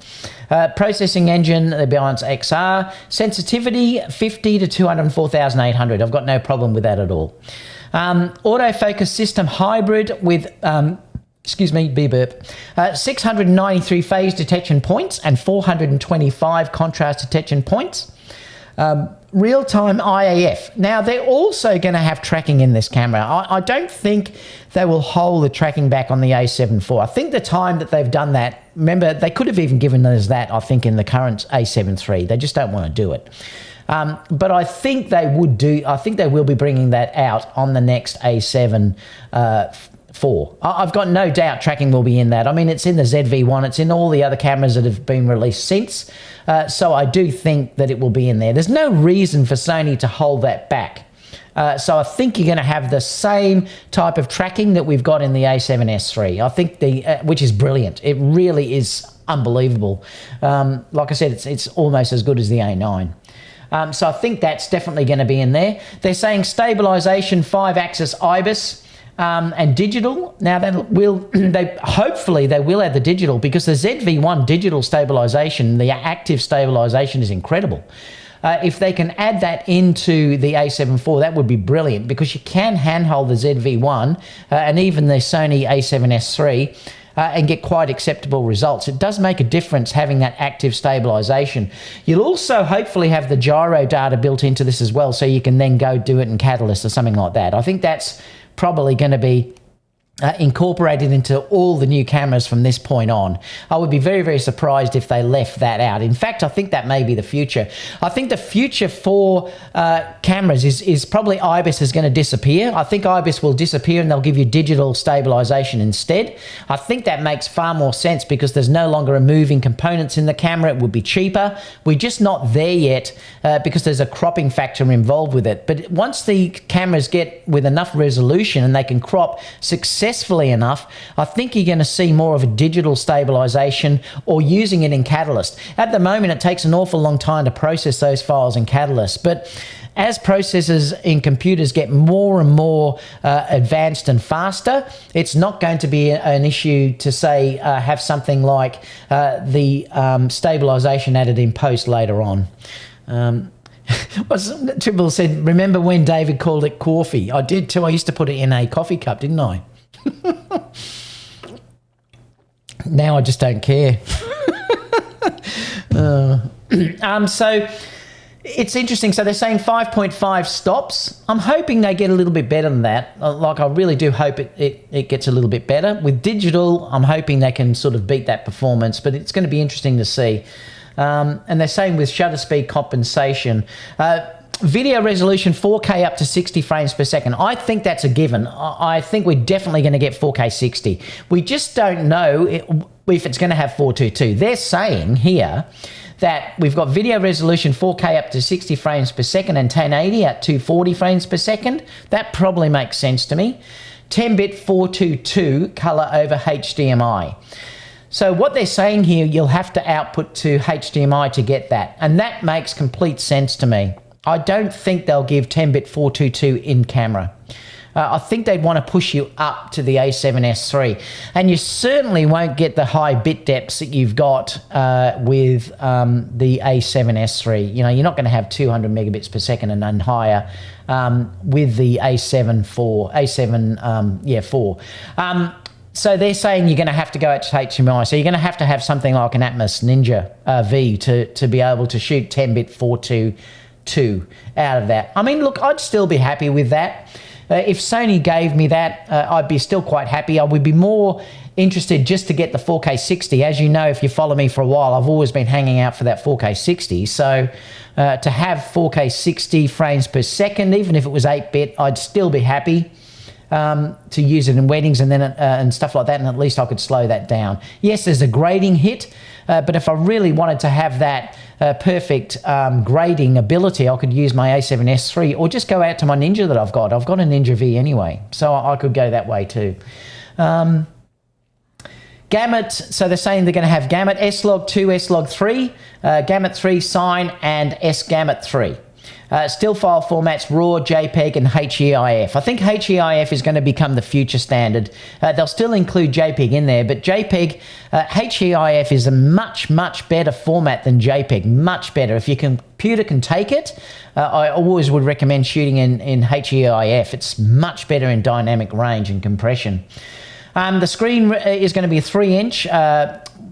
[SPEAKER 1] Processing engine, the Balance XR. Sensitivity, 50 to 204,800. I've got no problem with that at all. Autofocus system hybrid with... excuse me, burp. 693 phase detection points and 425 contrast detection points. real-time IAF. Now, they're also going to have tracking in this camera. I don't think they will hold the tracking back on the a7 IV. I think the time that they've done that, remember, they could have even given us that, I think, in the current a7 III. They just don't want to do it. But I think they would do, I think they will be bringing that out on the next a7 IV. I've got no doubt tracking will be in that. I mean, it's in the ZV-1, it's in all the other cameras that have been released since. So I do think that it will be in there. There's no reason for Sony to hold that back. So I think you're going to have the same type of tracking that we've got in the a7S III. I think which is brilliant. It really is unbelievable. Like I said, it's almost as good as the A9. So I think that's definitely going to be in there. They're saying stabilization, 5-axis IBIS. And digital. Now hopefully they will add the digital, because the ZV-1 digital stabilization, the active stabilization, is incredible. If they can add that into the a7 IV, that would be brilliant, because you can handhold the ZV-1 and even the Sony a7S III and get quite acceptable results. It does make a difference having that active stabilization. You'll also hopefully have the gyro data built into this as well, so you can then go do it in Catalyst or something like that. I think that's probably going to be incorporated into all the new cameras from this point on. I would be very, very surprised if they left that out. In fact, I think that may be the future. I think the future for cameras is probably IBIS is going to disappear. I think IBIS will disappear and they'll give you digital stabilization instead. I think that makes far more sense, because there's no longer removing components in the camera. It would be cheaper. We're just not there yet because there's a cropping factor involved with it. But once the cameras get with enough resolution and they can crop successfully enough, I think you're going to see more of a digital stabilization or using it in Catalyst. At the moment, it takes an awful long time to process those files in Catalyst, but as processors in computers get more and more advanced and faster, it's not going to be an issue to say have something like the stabilization added in post later on. Triple said, remember when David called it coffee? I did too. I used to put it in a coffee cup, didn't I? Now I just don't care. So it's interesting. So they're saying 5.5 stops. I'm hoping they get a little bit better than that. Like, I really do hope it gets a little bit better. With digital, I'm hoping they can sort of beat that performance, but it's going to be interesting to see. And they're saying with shutter speed compensation, video resolution 4K up to 60 frames per second. I think that's a given. I think we're definitely going to get 4K 60. We just don't know if it's going to have 422. They're saying here that we've got video resolution 4K up to 60 frames per second and 1080 at 240 frames per second. That probably makes sense to me. 10-bit 422 color over HDMI. So what they're saying here, you'll have to output to HDMI to get that. And that makes complete sense to me. I don't think they'll give 10-bit 422 in camera. I think they'd want to push you up to the a7S III. And you certainly won't get the high bit depths that you've got with the a7S III. You know, you're not going to have 200 megabits per second and then higher with the a7 IV. So they're saying you're going to have to go out to HDMI. So you're going to have something like an Atmos Ninja V to be able to shoot 10-bit 422 out of that. I mean, look, I'd still be happy with that. If Sony gave me that, I'd be still quite happy. I would be more interested just to get the 4K 60. As you know, if you follow me for a while, I've always been hanging out for that 4K 60. So to have 4K 60 frames per second, even if it was 8-bit, I'd still be happy to use it in weddings and then and stuff like that, and at least I could slow that down. Yes, there's a grading hit, but if I really wanted to have that perfect grading ability, I could use my a7S III or just go out to my Ninja that I've got. I've got a Ninja V anyway, so I could go that way too. Gamut, so they're saying they're going to have Gamut S-Log2, S-Log3, Gamut 3 Sign, and S-Gamut 3. Still file formats, RAW, JPEG, and HEIF. I think HEIF is going to become the future standard. They'll still include JPEG in there, but JPEG, HEIF is a much, much better format than JPEG, much better. If your computer can take it, I always would recommend shooting in HEIF. It's much better in dynamic range and compression. The screen is going to be a 3-inch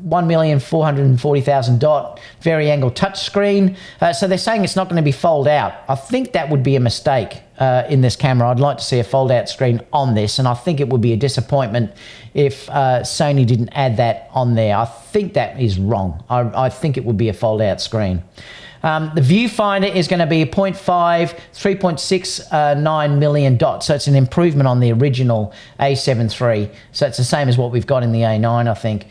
[SPEAKER 1] 1,440,000 dot vari-angle touchscreen. So they're saying it's not going to be fold out. I think that would be a mistake in this camera. I'd like to see a fold out screen on this, and I think it would be a disappointment if Sony didn't add that on there. I think that is wrong. I think it would be a fold out screen. The viewfinder is going to be a 0.5, 3.69 million dots. So it's an improvement on the original a7III. So it's the same as what we've got in the A9, I think.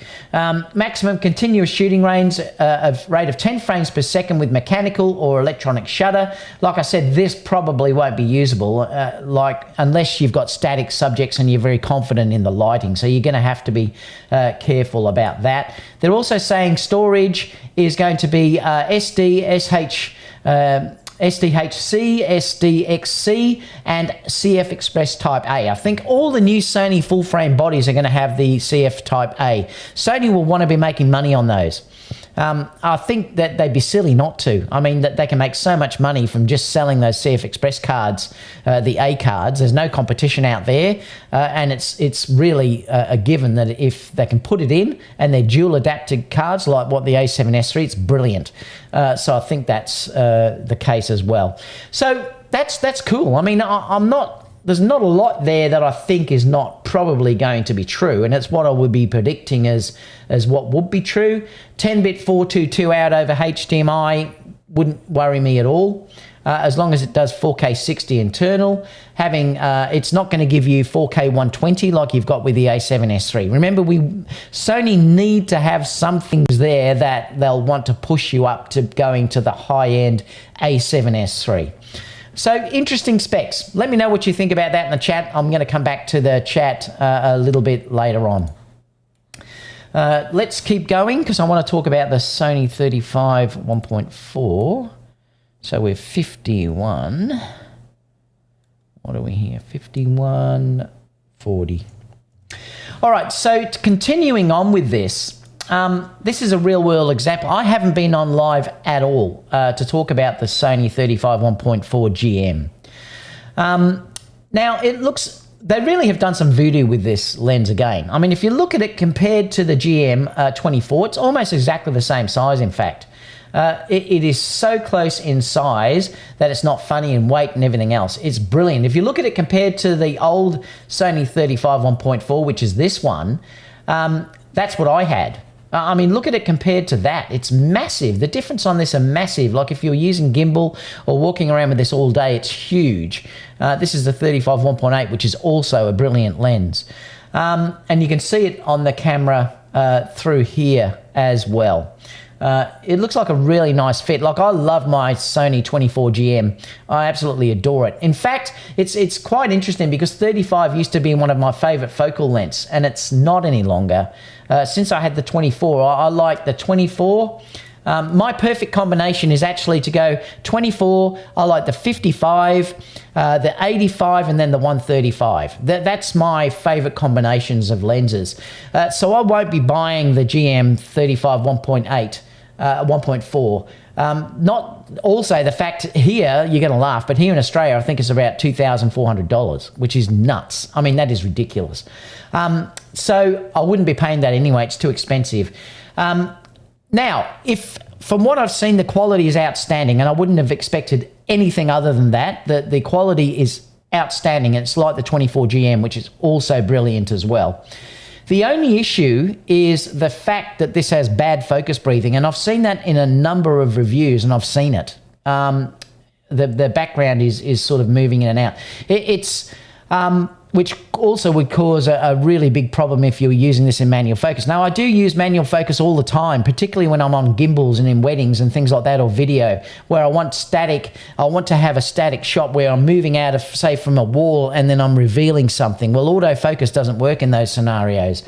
[SPEAKER 1] Maximum continuous shooting range of rate of 10 frames per second with mechanical or electronic shutter. Like I said, this probably won't be usable unless you've got static subjects and you're very confident in the lighting. So you're going to have to be careful about that. They're also saying storage is going to be SDHC, SDXC, and CF Express Type A. I think all the new Sony full-frame bodies are going to have the CF Type A. Sony will want to be making money on those. I think that they'd be silly not to. I mean, that they can make so much money from just selling those CF Express cards, the A cards. There's no competition out there, and it's really a given that if they can put it in and they're dual adapted cards like what the A7S III, it's brilliant. So I think that's the case as well. So that's cool. I mean, there's not a lot there that I think is not probably going to be true, and it's what I would be predicting as what would be true. 10-bit 422 out over HDMI wouldn't worry me at all, as long as it does 4K 60 internal. It's not going to give you 4K 120 like you've got with the A7S III. Remember, Sony need to have some things there that they'll want to push you up to going to the high-end A7S III. So interesting specs. Let me know what you think about that in the chat. I'm going to come back to the chat a little bit later on. Let's keep going because I want to talk about the Sony 35 1.4. So we're 51. What are we here? 51.40. All right, so continuing on with this. This is a real-world example. I haven't been on live at all to talk about the Sony 35 1.4 GM. Now, they really have done some voodoo with this lens again. I mean, if you look at it compared to the GM 24, it's almost exactly the same size, in fact. It is so close in size that it's not funny in weight and everything else. It's brilliant. If you look at it compared to the old Sony 35 1.4, which is this one, that's what I had. I mean, look at it compared to that. It's massive. The difference on this are massive. Like if you're using gimbal or walking around with this all day, it's huge. This is the 35 1.8, which is also a brilliant lens. And you can see it on the camera through here as well. It looks like a really nice fit. Like I love my Sony 24 GM. I absolutely adore it. In fact, it's quite interesting because 35 used to be one of my favorite focal lengths, and it's not any longer. Since I had the 24, I like the 24. My perfect combination is actually to go 24, I like the 55, the 85, and then the 135. That's my favorite combinations of lenses. So I won't be buying the GM 35 1.8, 1.4. Not also the fact here, you're going to laugh, but here in Australia, I think it's about $2,400, which is nuts. I mean, that is ridiculous. So I wouldn't be paying that anyway. It's too expensive. Now, if from what I've seen, the quality is outstanding, and I wouldn't have expected anything other than that. The quality is outstanding, and it's like the 24 GM, which is also brilliant as well. The only issue is the fact that this has bad focus breathing, and I've seen that in a number of reviews, and I've seen it. The background is sort of moving in and out. Which also would cause a really big problem if you're using this in manual focus. Now, I do use manual focus all the time, particularly when I'm on gimbals and in weddings and things like that, or video, where I want to have a static shot where I'm moving out of, say, from a wall and then I'm revealing something. Well, autofocus doesn't work in those scenarios.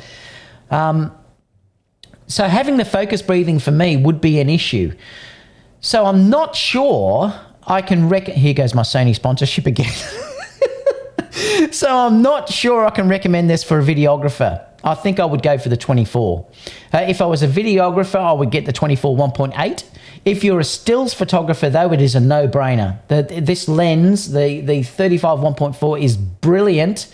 [SPEAKER 1] So having the focus breathing for me would be an issue. So I'm not sure I can here goes my Sony sponsorship again. So I'm not sure I can recommend this for a videographer. I think I would go for the 24. If I was a videographer, I would get the 24 1.8. If you're a stills photographer, though, it is a no-brainer. This lens, the 35 1.4, is brilliant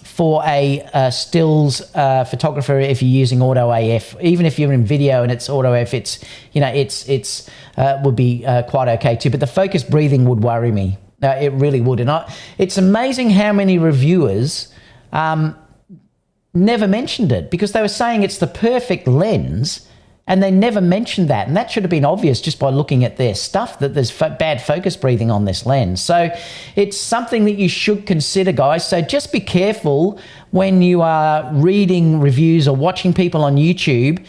[SPEAKER 1] for a stills photographer if you're using auto AF. Even if you're in video and it's auto AF, it's, you know, it's would be quite okay too. But the focus breathing would worry me. It really would. And it's amazing how many reviewers never mentioned it, because they were saying it's the perfect lens, and they never mentioned that. And that should have been obvious just by looking at their stuff, that there's bad focus breathing on this lens. So it's something that you should consider, guys. So just be careful when you are reading reviews or watching people on YouTube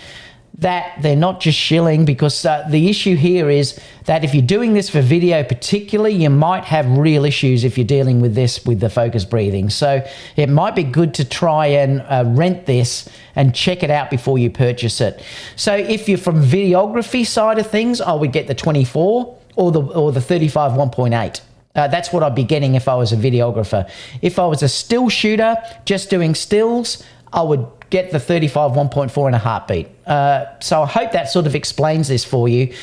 [SPEAKER 1] that they're not just shilling, because the issue here is that if you're doing this for video particularly, you might have real issues if you're dealing with this with the focus breathing. So it might be good to try and rent this and check it out before you purchase it. So if you're from videography side of things, I would get the 24 or the 35 1.8. That's what I'd be getting if I was a videographer. If I was a still shooter, just doing stills, I would get the 35 1.4 in a heartbeat. So I hope that sort of explains this for you.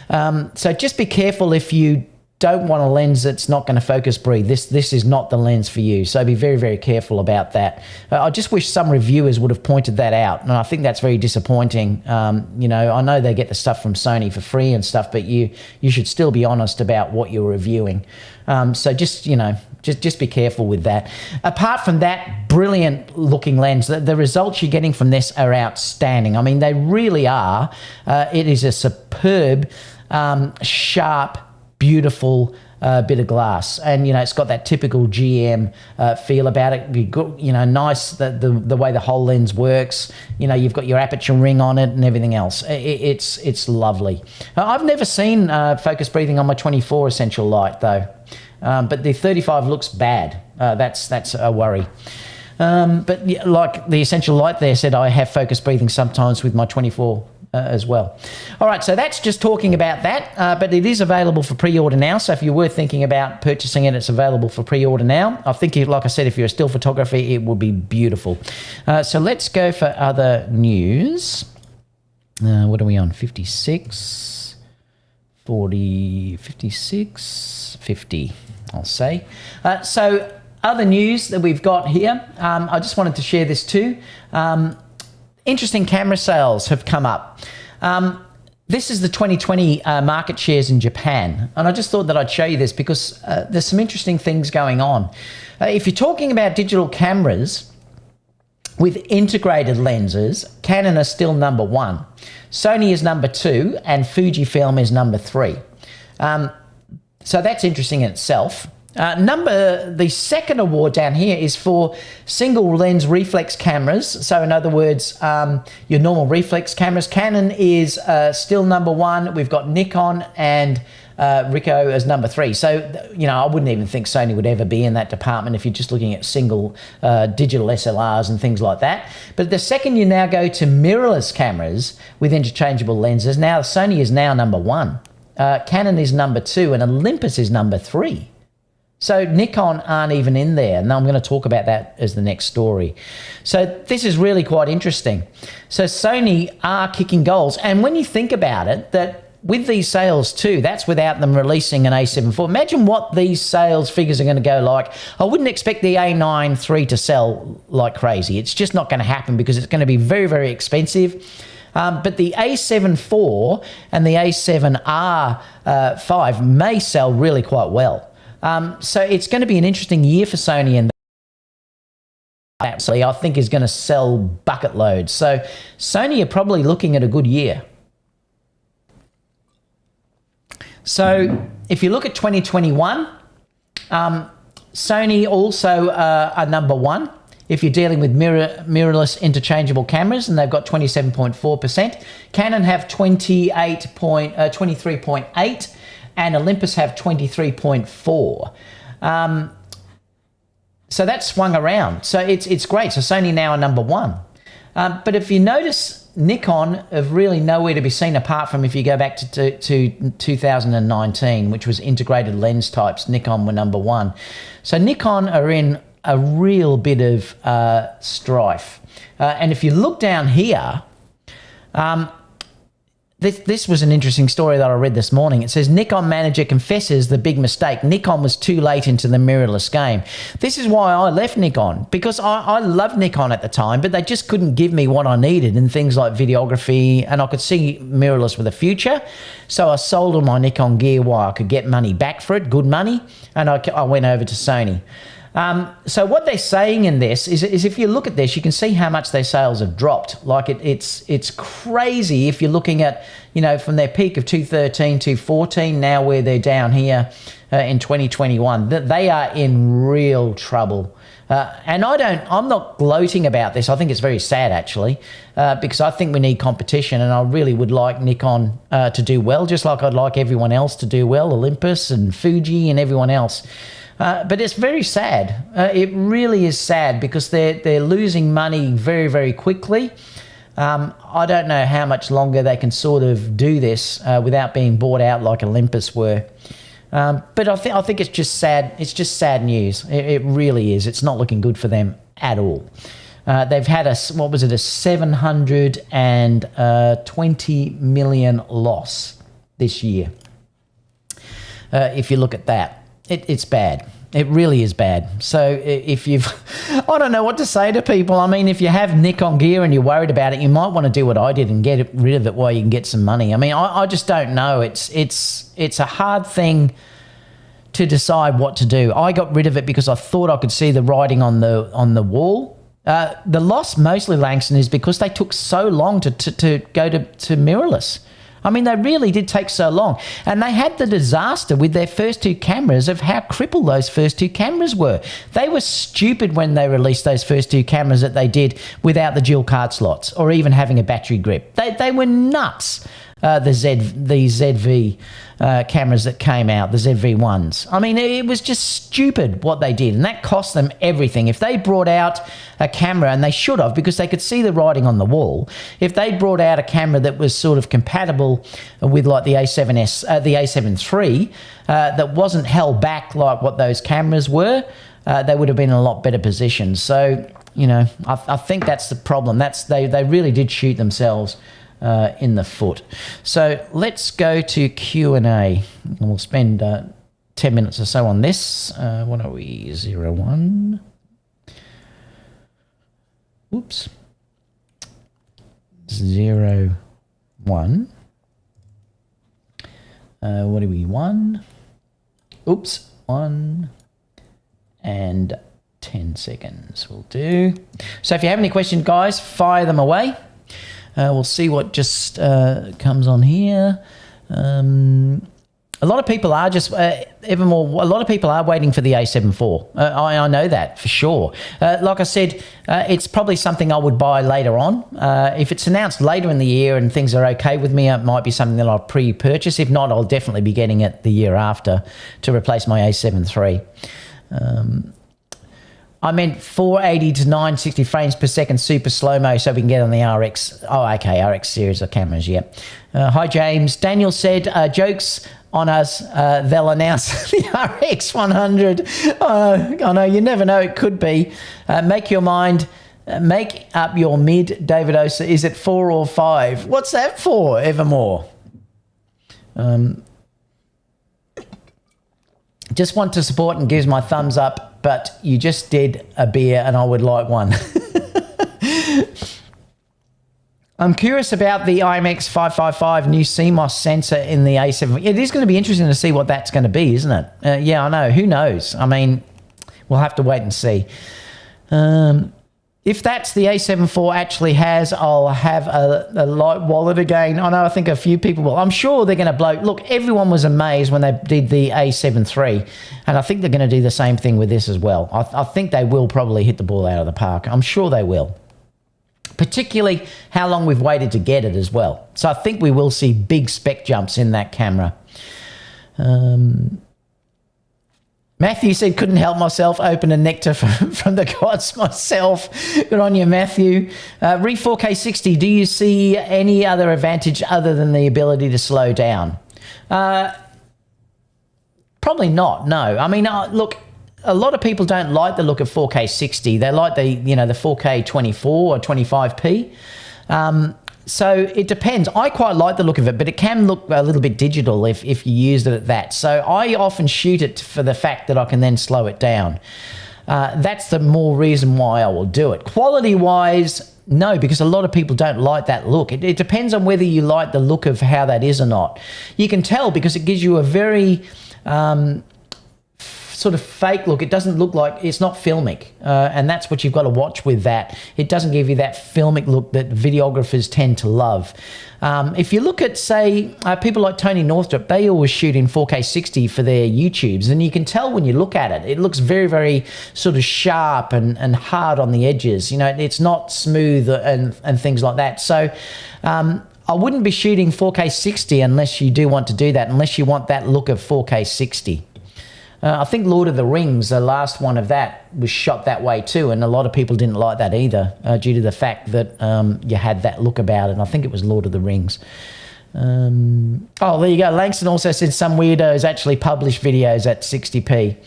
[SPEAKER 1] So just be careful if you don't want a lens that's not going to focus breathe. This is not the lens for you. So be very, very careful about that. I just wish some reviewers would have pointed that out. And I think that's very disappointing. You know, I know they get the stuff from Sony for free and stuff, but you should still be honest about what you're reviewing. So just, you know, just be careful with that. Apart from that brilliant looking lens, the results you're getting from this are outstanding. I mean, they really are. It is a superb, sharp, beautiful bit of glass, and you know, it's got that typical GM feel about it. Be good, you know, nice the way the whole lens works. You know, you've got your aperture ring on it and everything else. It's lovely. I've never seen focus breathing on my 24 essential light though, but the 35 looks bad. That's a worry. But yeah, like the essential light there said, I have focus breathing sometimes with my 24 as well. All right, so that's just talking about that, but it is available for pre-order now. So if you were thinking about purchasing it, it's available for pre-order now. I think, like I said, if you're a still photography, it will be beautiful. So let's go for other news. What are we on? 56, 40, 56, 50, I'll say. So other news that we've got here, I just wanted to share this too. Interesting camera sales have come up. This is the 2020 market shares in Japan. And I just thought that I'd show you this because there's some interesting things going on. If you're talking about digital cameras with integrated lenses, Canon are still number 1. Sony is number 2 and Fujifilm is number 3. So that's interesting in itself. The second award down here is for single lens reflex cameras. So in other words, your normal reflex cameras. Canon is still number 1. We've got Nikon and Ricoh as number 3. So, you know, I wouldn't even think Sony would ever be in that department if you're just looking at single digital SLRs and things like that. But the second you now go to mirrorless cameras with interchangeable lenses, now Sony is now number 1. Canon is number 2 and Olympus is number 3. So Nikon aren't even in there, and I'm going to talk about that as the next story. So this is really quite interesting. So Sony are kicking goals, and when you think about it, that with these sales too, that's without them releasing an a7IV. Imagine what these sales figures are going to go like. I wouldn't expect the a9iii to sell like crazy. It's just not going to happen because it's going to be very, very expensive. But the a7IV and the a7R5 may sell really quite well. So it's going to be an interesting year for Sony, and absolutely I think is going to sell bucket loads. So Sony are probably looking at a good year. So if you look at 2021, Sony also are number 1 if you're dealing with mirrorless interchangeable cameras, and they've got 27.4%. Canon have 23.8%. And Olympus have 23.4. So that's swung around. So it's great. So Sony now are number 1. But if you notice, Nikon have really nowhere to be seen apart from if you go back to 2019, which was integrated lens types. Nikon were number 1. So Nikon are in a real bit of This was an interesting story that I read this morning. It says Nikon manager confesses the big mistake. Nikon was too late into the mirrorless game. This is why I left Nikon, because I loved Nikon at the time, but they just couldn't give me what I needed in things like videography, and I could see mirrorless with a future. So I sold all my Nikon gear while I could get money back for it, good money, and I went over to Sony. So what they're saying in this is if you look at this, you can see how much their sales have dropped. Like it's crazy if you're looking at, you know, from their peak of 2013 to 2014, now where they're down here in 2021, that they are in real trouble. And I'm not gloating about this. I think it's very sad, actually, because I think we need competition, and I really would like Nikon to do well, just like I'd like everyone else to do well, Olympus and Fuji and everyone else. But it's very sad. It really is sad, because they're losing money very, very quickly. I don't know how much longer they can sort of do this without being bought out like Olympus were. But I think it's just sad. It's just sad news. It really is. It's not looking good for them at all. They've had a 720 million loss this year. If you look at that. It's bad. It really is bad. So if you've, I don't know what to say to people. I mean, if you have Nikon gear and you're worried about it, you might want to do what I did and get rid of it while you can get some money. I mean, I just don't know. It's a hard thing to decide what to do. I got rid of it because I thought I could see the writing on the wall. The loss mostly, Langston, is because they took so long to go to mirrorless. I mean, they really did take so long. And they had the disaster with their first two cameras of how crippled those first two cameras were. They were stupid when they released those first two cameras that they did without the dual card slots or even having a battery grip. They were nuts. The ZV cameras that came out, the ZV-1s. I mean, it was just stupid what they did, and that cost them everything. If they brought out a camera, and they should have, because they could see the writing on the wall, if they brought out a camera that was sort of compatible with like the A7S, the a7III, that wasn't held back like what those cameras were, they would have been in a lot better position. So, you know, I think that's the problem. They really did shoot themselves in the foot. So let's go to Q&A, and we'll spend 10 minutes or so on this. What are we? 01. Oops. 01. What are we? 1. Oops. 1 and 10 seconds will do. So if you have any questions, guys, fire them away. We'll see what just comes on here. A lot of people are just even more. A lot of people are waiting for the a7IV. I know that for sure. Like I said, it's probably something I would buy later on. If it's announced later in the year and things are okay with me, it might be something that I'll pre-purchase. If not, I'll definitely be getting it the year after to replace my a7III. I meant 480 to 960 frames per second super slow-mo so we can get on the RX. Oh, okay, RX series of cameras, yeah. Hi, James. Daniel said, jokes on us, they'll announce the RX 100. I know, you never know, it could be. Make your mind, make up your mid, David Osa. Is it 4 or 5? What's that for, Evermore? Just want to support and gives my thumbs up, but you just did a beer and I would like one. I'm curious about the IMX555 new CMOS sensor in the A7. It is going to be interesting to see what that's going to be, isn't it? Yeah, I know. Who knows? I mean, we'll have to wait and see. If that's the a7IV actually has, I'll have a light wallet again. I know, I think a few people will. I'm sure they're going to blow. Look, everyone was amazed when they did the a7 III, and I think they're going to do the same thing with this as well. I think they will probably hit the ball out of the park. I'm sure they will. Particularly how long we've waited to get it as well. So I think we will see big spec jumps in that camera. Matthew said, couldn't help myself, open a nectar from the gods myself. Good on you, Matthew. Re 4K 60, do you see any other advantage other than the ability to slow down? Probably not, no. I mean, look, a lot of people don't like the look of 4K 60. They like the 4K 24 or 25p. So it depends. I quite like the look of it, but it can look a little bit digital if you used it at that. So I often shoot it for the fact that I can then slow it down. That's the more reason why I will do it. Quality-wise, no, because a lot of people don't like that look. It depends on whether you like the look of how that is or not. You can tell because it gives you a very sort of fake look. It doesn't look like, it's not filmic, and that's what you've got to watch with that. It doesn't give you that filmic look that videographers tend to love. If you look at, say, people like Tony Northrup, they always shoot in 4K 60 for their YouTubes, and you can tell when you look at it, it looks very, very sort of sharp and hard on the edges. You know, it's not smooth and things like that. So I wouldn't be shooting 4K 60 unless you do want to do that, unless you want that look of 4K 60. I think Lord of the Rings, the last one of that, was shot that way too, and a lot of people didn't like that either, due to the fact that you had that look about it. I think it was Lord of the Rings. Oh, there you go. Langston also said some weirdos actually publish videos at 60p.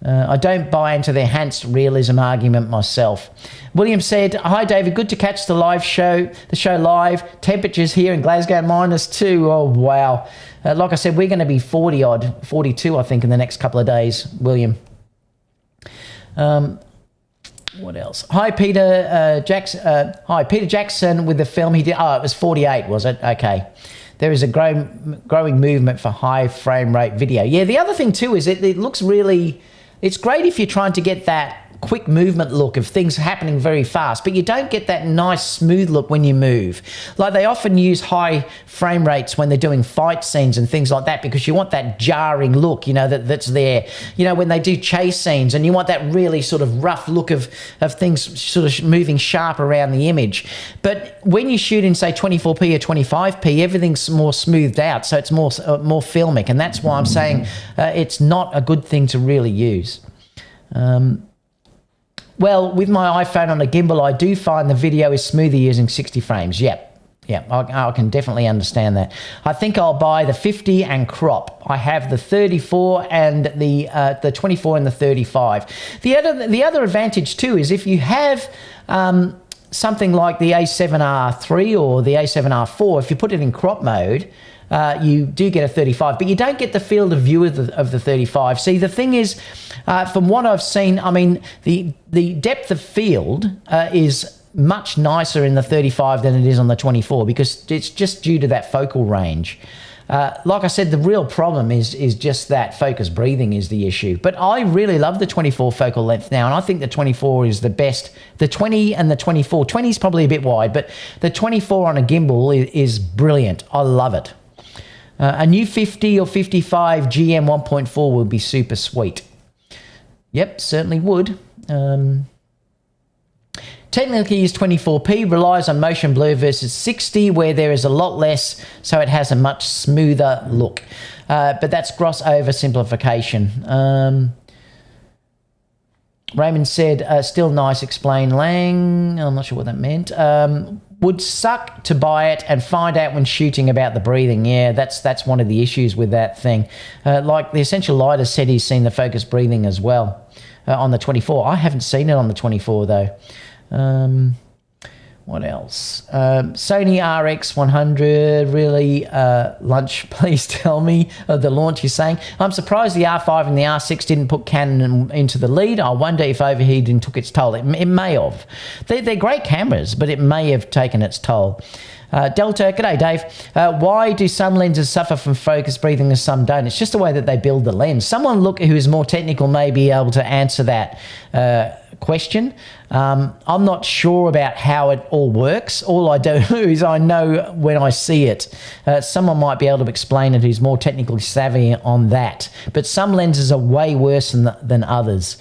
[SPEAKER 1] I don't buy into the enhanced realism argument myself. William said, hi David, good to catch the show live. Temperatures here in Glasgow -2. Oh, wow. Like I said, we're going to be 40-odd, 42, I think, in the next couple of days, William. What else? Hi, Peter Jackson. Hi, Peter Jackson with the film he did. Oh, it was 48, was it? Okay. There is a growing movement for high frame rate video. Yeah, the other thing too is it looks really... It's great if you're trying to get that quick movement look of things happening very fast, but you don't get that nice smooth look when you move. Like they often use high frame rates when they're doing fight scenes and things like that, because you want that jarring look, you know, that's there. You know, when they do chase scenes and you want that really sort of rough look of things sort of moving sharp around the image. But when you shoot in, say, 24p or 25p, everything's more smoothed out, so it's more filmic, and that's why I'm saying it's not a good thing to really use. Well, with my iPhone on a gimbal, I do find the video is smoother using 60 frames. Yep, I can definitely understand that. I think I'll buy the 50 and crop. I have the 34 and the 24 and the 35. The other advantage too is if you have something like the a7R3 or the a7R4, if you put it in crop mode, you do get a 35, but you don't get the field of view of the 35. See, the thing is, from what I've seen, I mean, the depth of field is much nicer in the 35 than it is on the 24, because it's just due to that focal range. Like I said, the real problem is just that focus breathing is the issue. But I really love the 24 focal length now, and I think the 24 is the best. The 20 and the 24, 20 is probably a bit wide, but the 24 on a gimbal is brilliant. I love it. A new 50 or 55 GM 1.4 would be super sweet. Yep, certainly would. Technically is 24p, relies on motion blur versus 60, where there is a lot less, so it has a much smoother look. But that's gross oversimplification. Raymond said, still nice, explain Lang. I'm not sure what that meant. Would suck to buy it and find out when shooting about the breathing. Yeah, that's one of the issues with that thing. Like the Essential Lighter said he's seen the focus breathing as well on the 24. I haven't seen it on the 24 though. What else? Sony RX100, really, lunch, please tell me, the launch you're saying. I'm surprised the R5 and the R6 didn't put Canon into the lead. I wonder if overheating took its toll. It may have. They're great cameras, but it may have taken its toll. Delta, g'day Dave. Why do some lenses suffer from focus breathing and some don't? It's just the way that they build the lens. Someone who is more technical may be able to answer that question. I'm not sure about how it all works. All I do is I know when I see it. Someone might be able to explain it who's more technically savvy on that. But some lenses are way worse than others.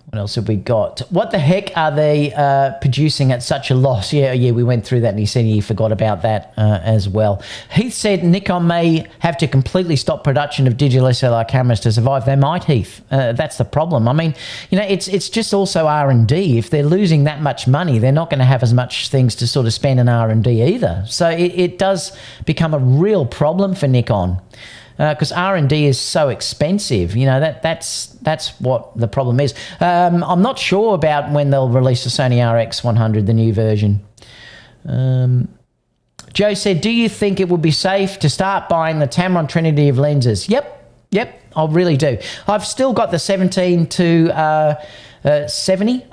[SPEAKER 1] What else have we got? What the heck are they producing at such a loss? Yeah, we went through that, and he said he forgot about that as well. Heath said Nikon may have to completely stop production of digital SLR cameras to survive. They might, Heath. That's the problem. I mean, you know, it's just also R&D. If they're losing that much money, they're not going to have as much things to sort of spend in R&D either. So it does become a real problem for Nikon. because R&D is so expensive. You know, that's what the problem is. I'm not sure about when they'll release the Sony RX100, the new version. Joe said, do you think it would be safe to start buying the Tamron Trinity of lenses? Yep, I really do. I've still got the 17 to 70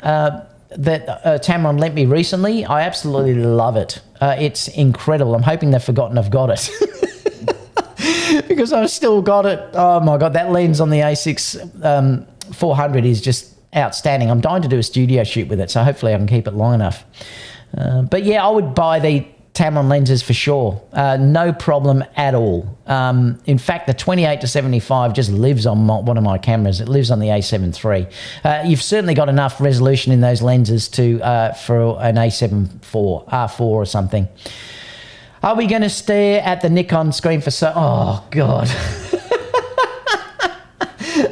[SPEAKER 1] that Tamron lent me recently. I absolutely love it. It's incredible. I'm hoping they've forgotten I've got it. Because I've still got it. Oh my God, that lens on the A6 400 is just outstanding. I'm dying to do a studio shoot with it, so hopefully I can keep it long enough. But yeah, I would buy the Tamron lenses for sure. No problem at all. In fact, the 28 to 75 just lives on one of my cameras. It lives on the a7IV. You've certainly got enough resolution in those lenses to for an a7IV, R4 or something. Are we going to stare at the Nikon screen for so... Oh, God.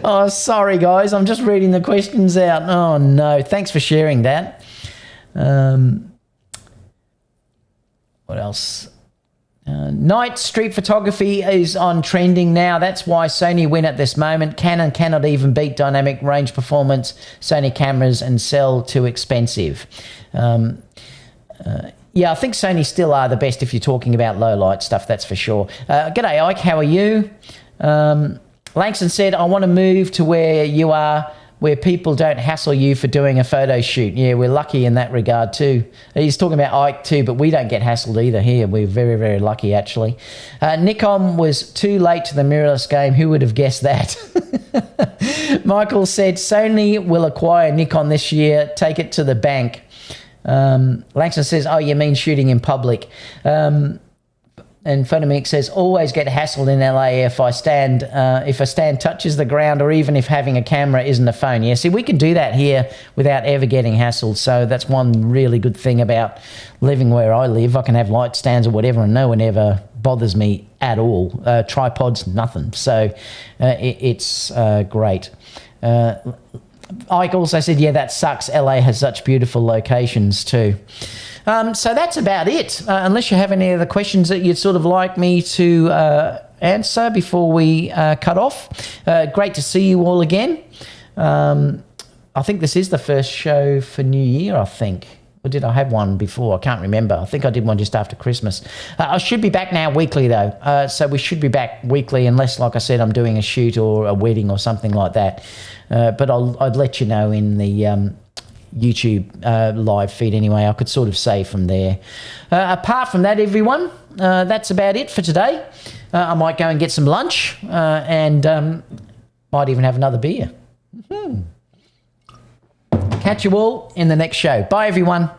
[SPEAKER 1] Oh, sorry, guys. I'm just reading the questions out. Oh, no. Thanks for sharing that. What else? Night street photography is on trending now. That's why Sony win at this moment. Canon cannot even beat dynamic range performance Sony cameras and sell too expensive. Yeah, I think Sony still are the best if you're talking about low light stuff, that's for sure. G'day, Ike, how are you? Langston said, I want to move to where you are, where people don't hassle you for doing a photo shoot. Yeah, we're lucky in that regard too. He's talking about Ike too, but we don't get hassled either here. We're very, very lucky actually. Nikon was too late to the mirrorless game. Who would have guessed that? Michael said, Sony will acquire Nikon this year. Take it to the bank. Langston says, oh, you mean shooting in public. And Photomix says, always get hassled in LA if a stand touches the ground or even if having a camera isn't a phone. Yeah, see, we can do that here without ever getting hassled. So that's one really good thing about living where I live. I can have light stands or whatever and no one ever bothers me at all. Tripods, nothing. So it's great. Ike also said, yeah, that sucks. LA has such beautiful locations too. So that's about it. Unless you have any other questions that you'd sort of like me to answer before we cut off. Great to see you all again. I think this is the first show for New Year, I think. Or did I have one before? I can't remember. I think I did one just after Christmas. I should be back now weekly, though. So we should be back weekly unless, like I said, I'm doing a shoot or a wedding or something like that. But I'd let you know in the YouTube live feed anyway. I could sort of say from there. Apart from that, everyone, that's about it for today. I might go and get some lunch and might even have another beer. Catch you all in the next show. Bye, everyone.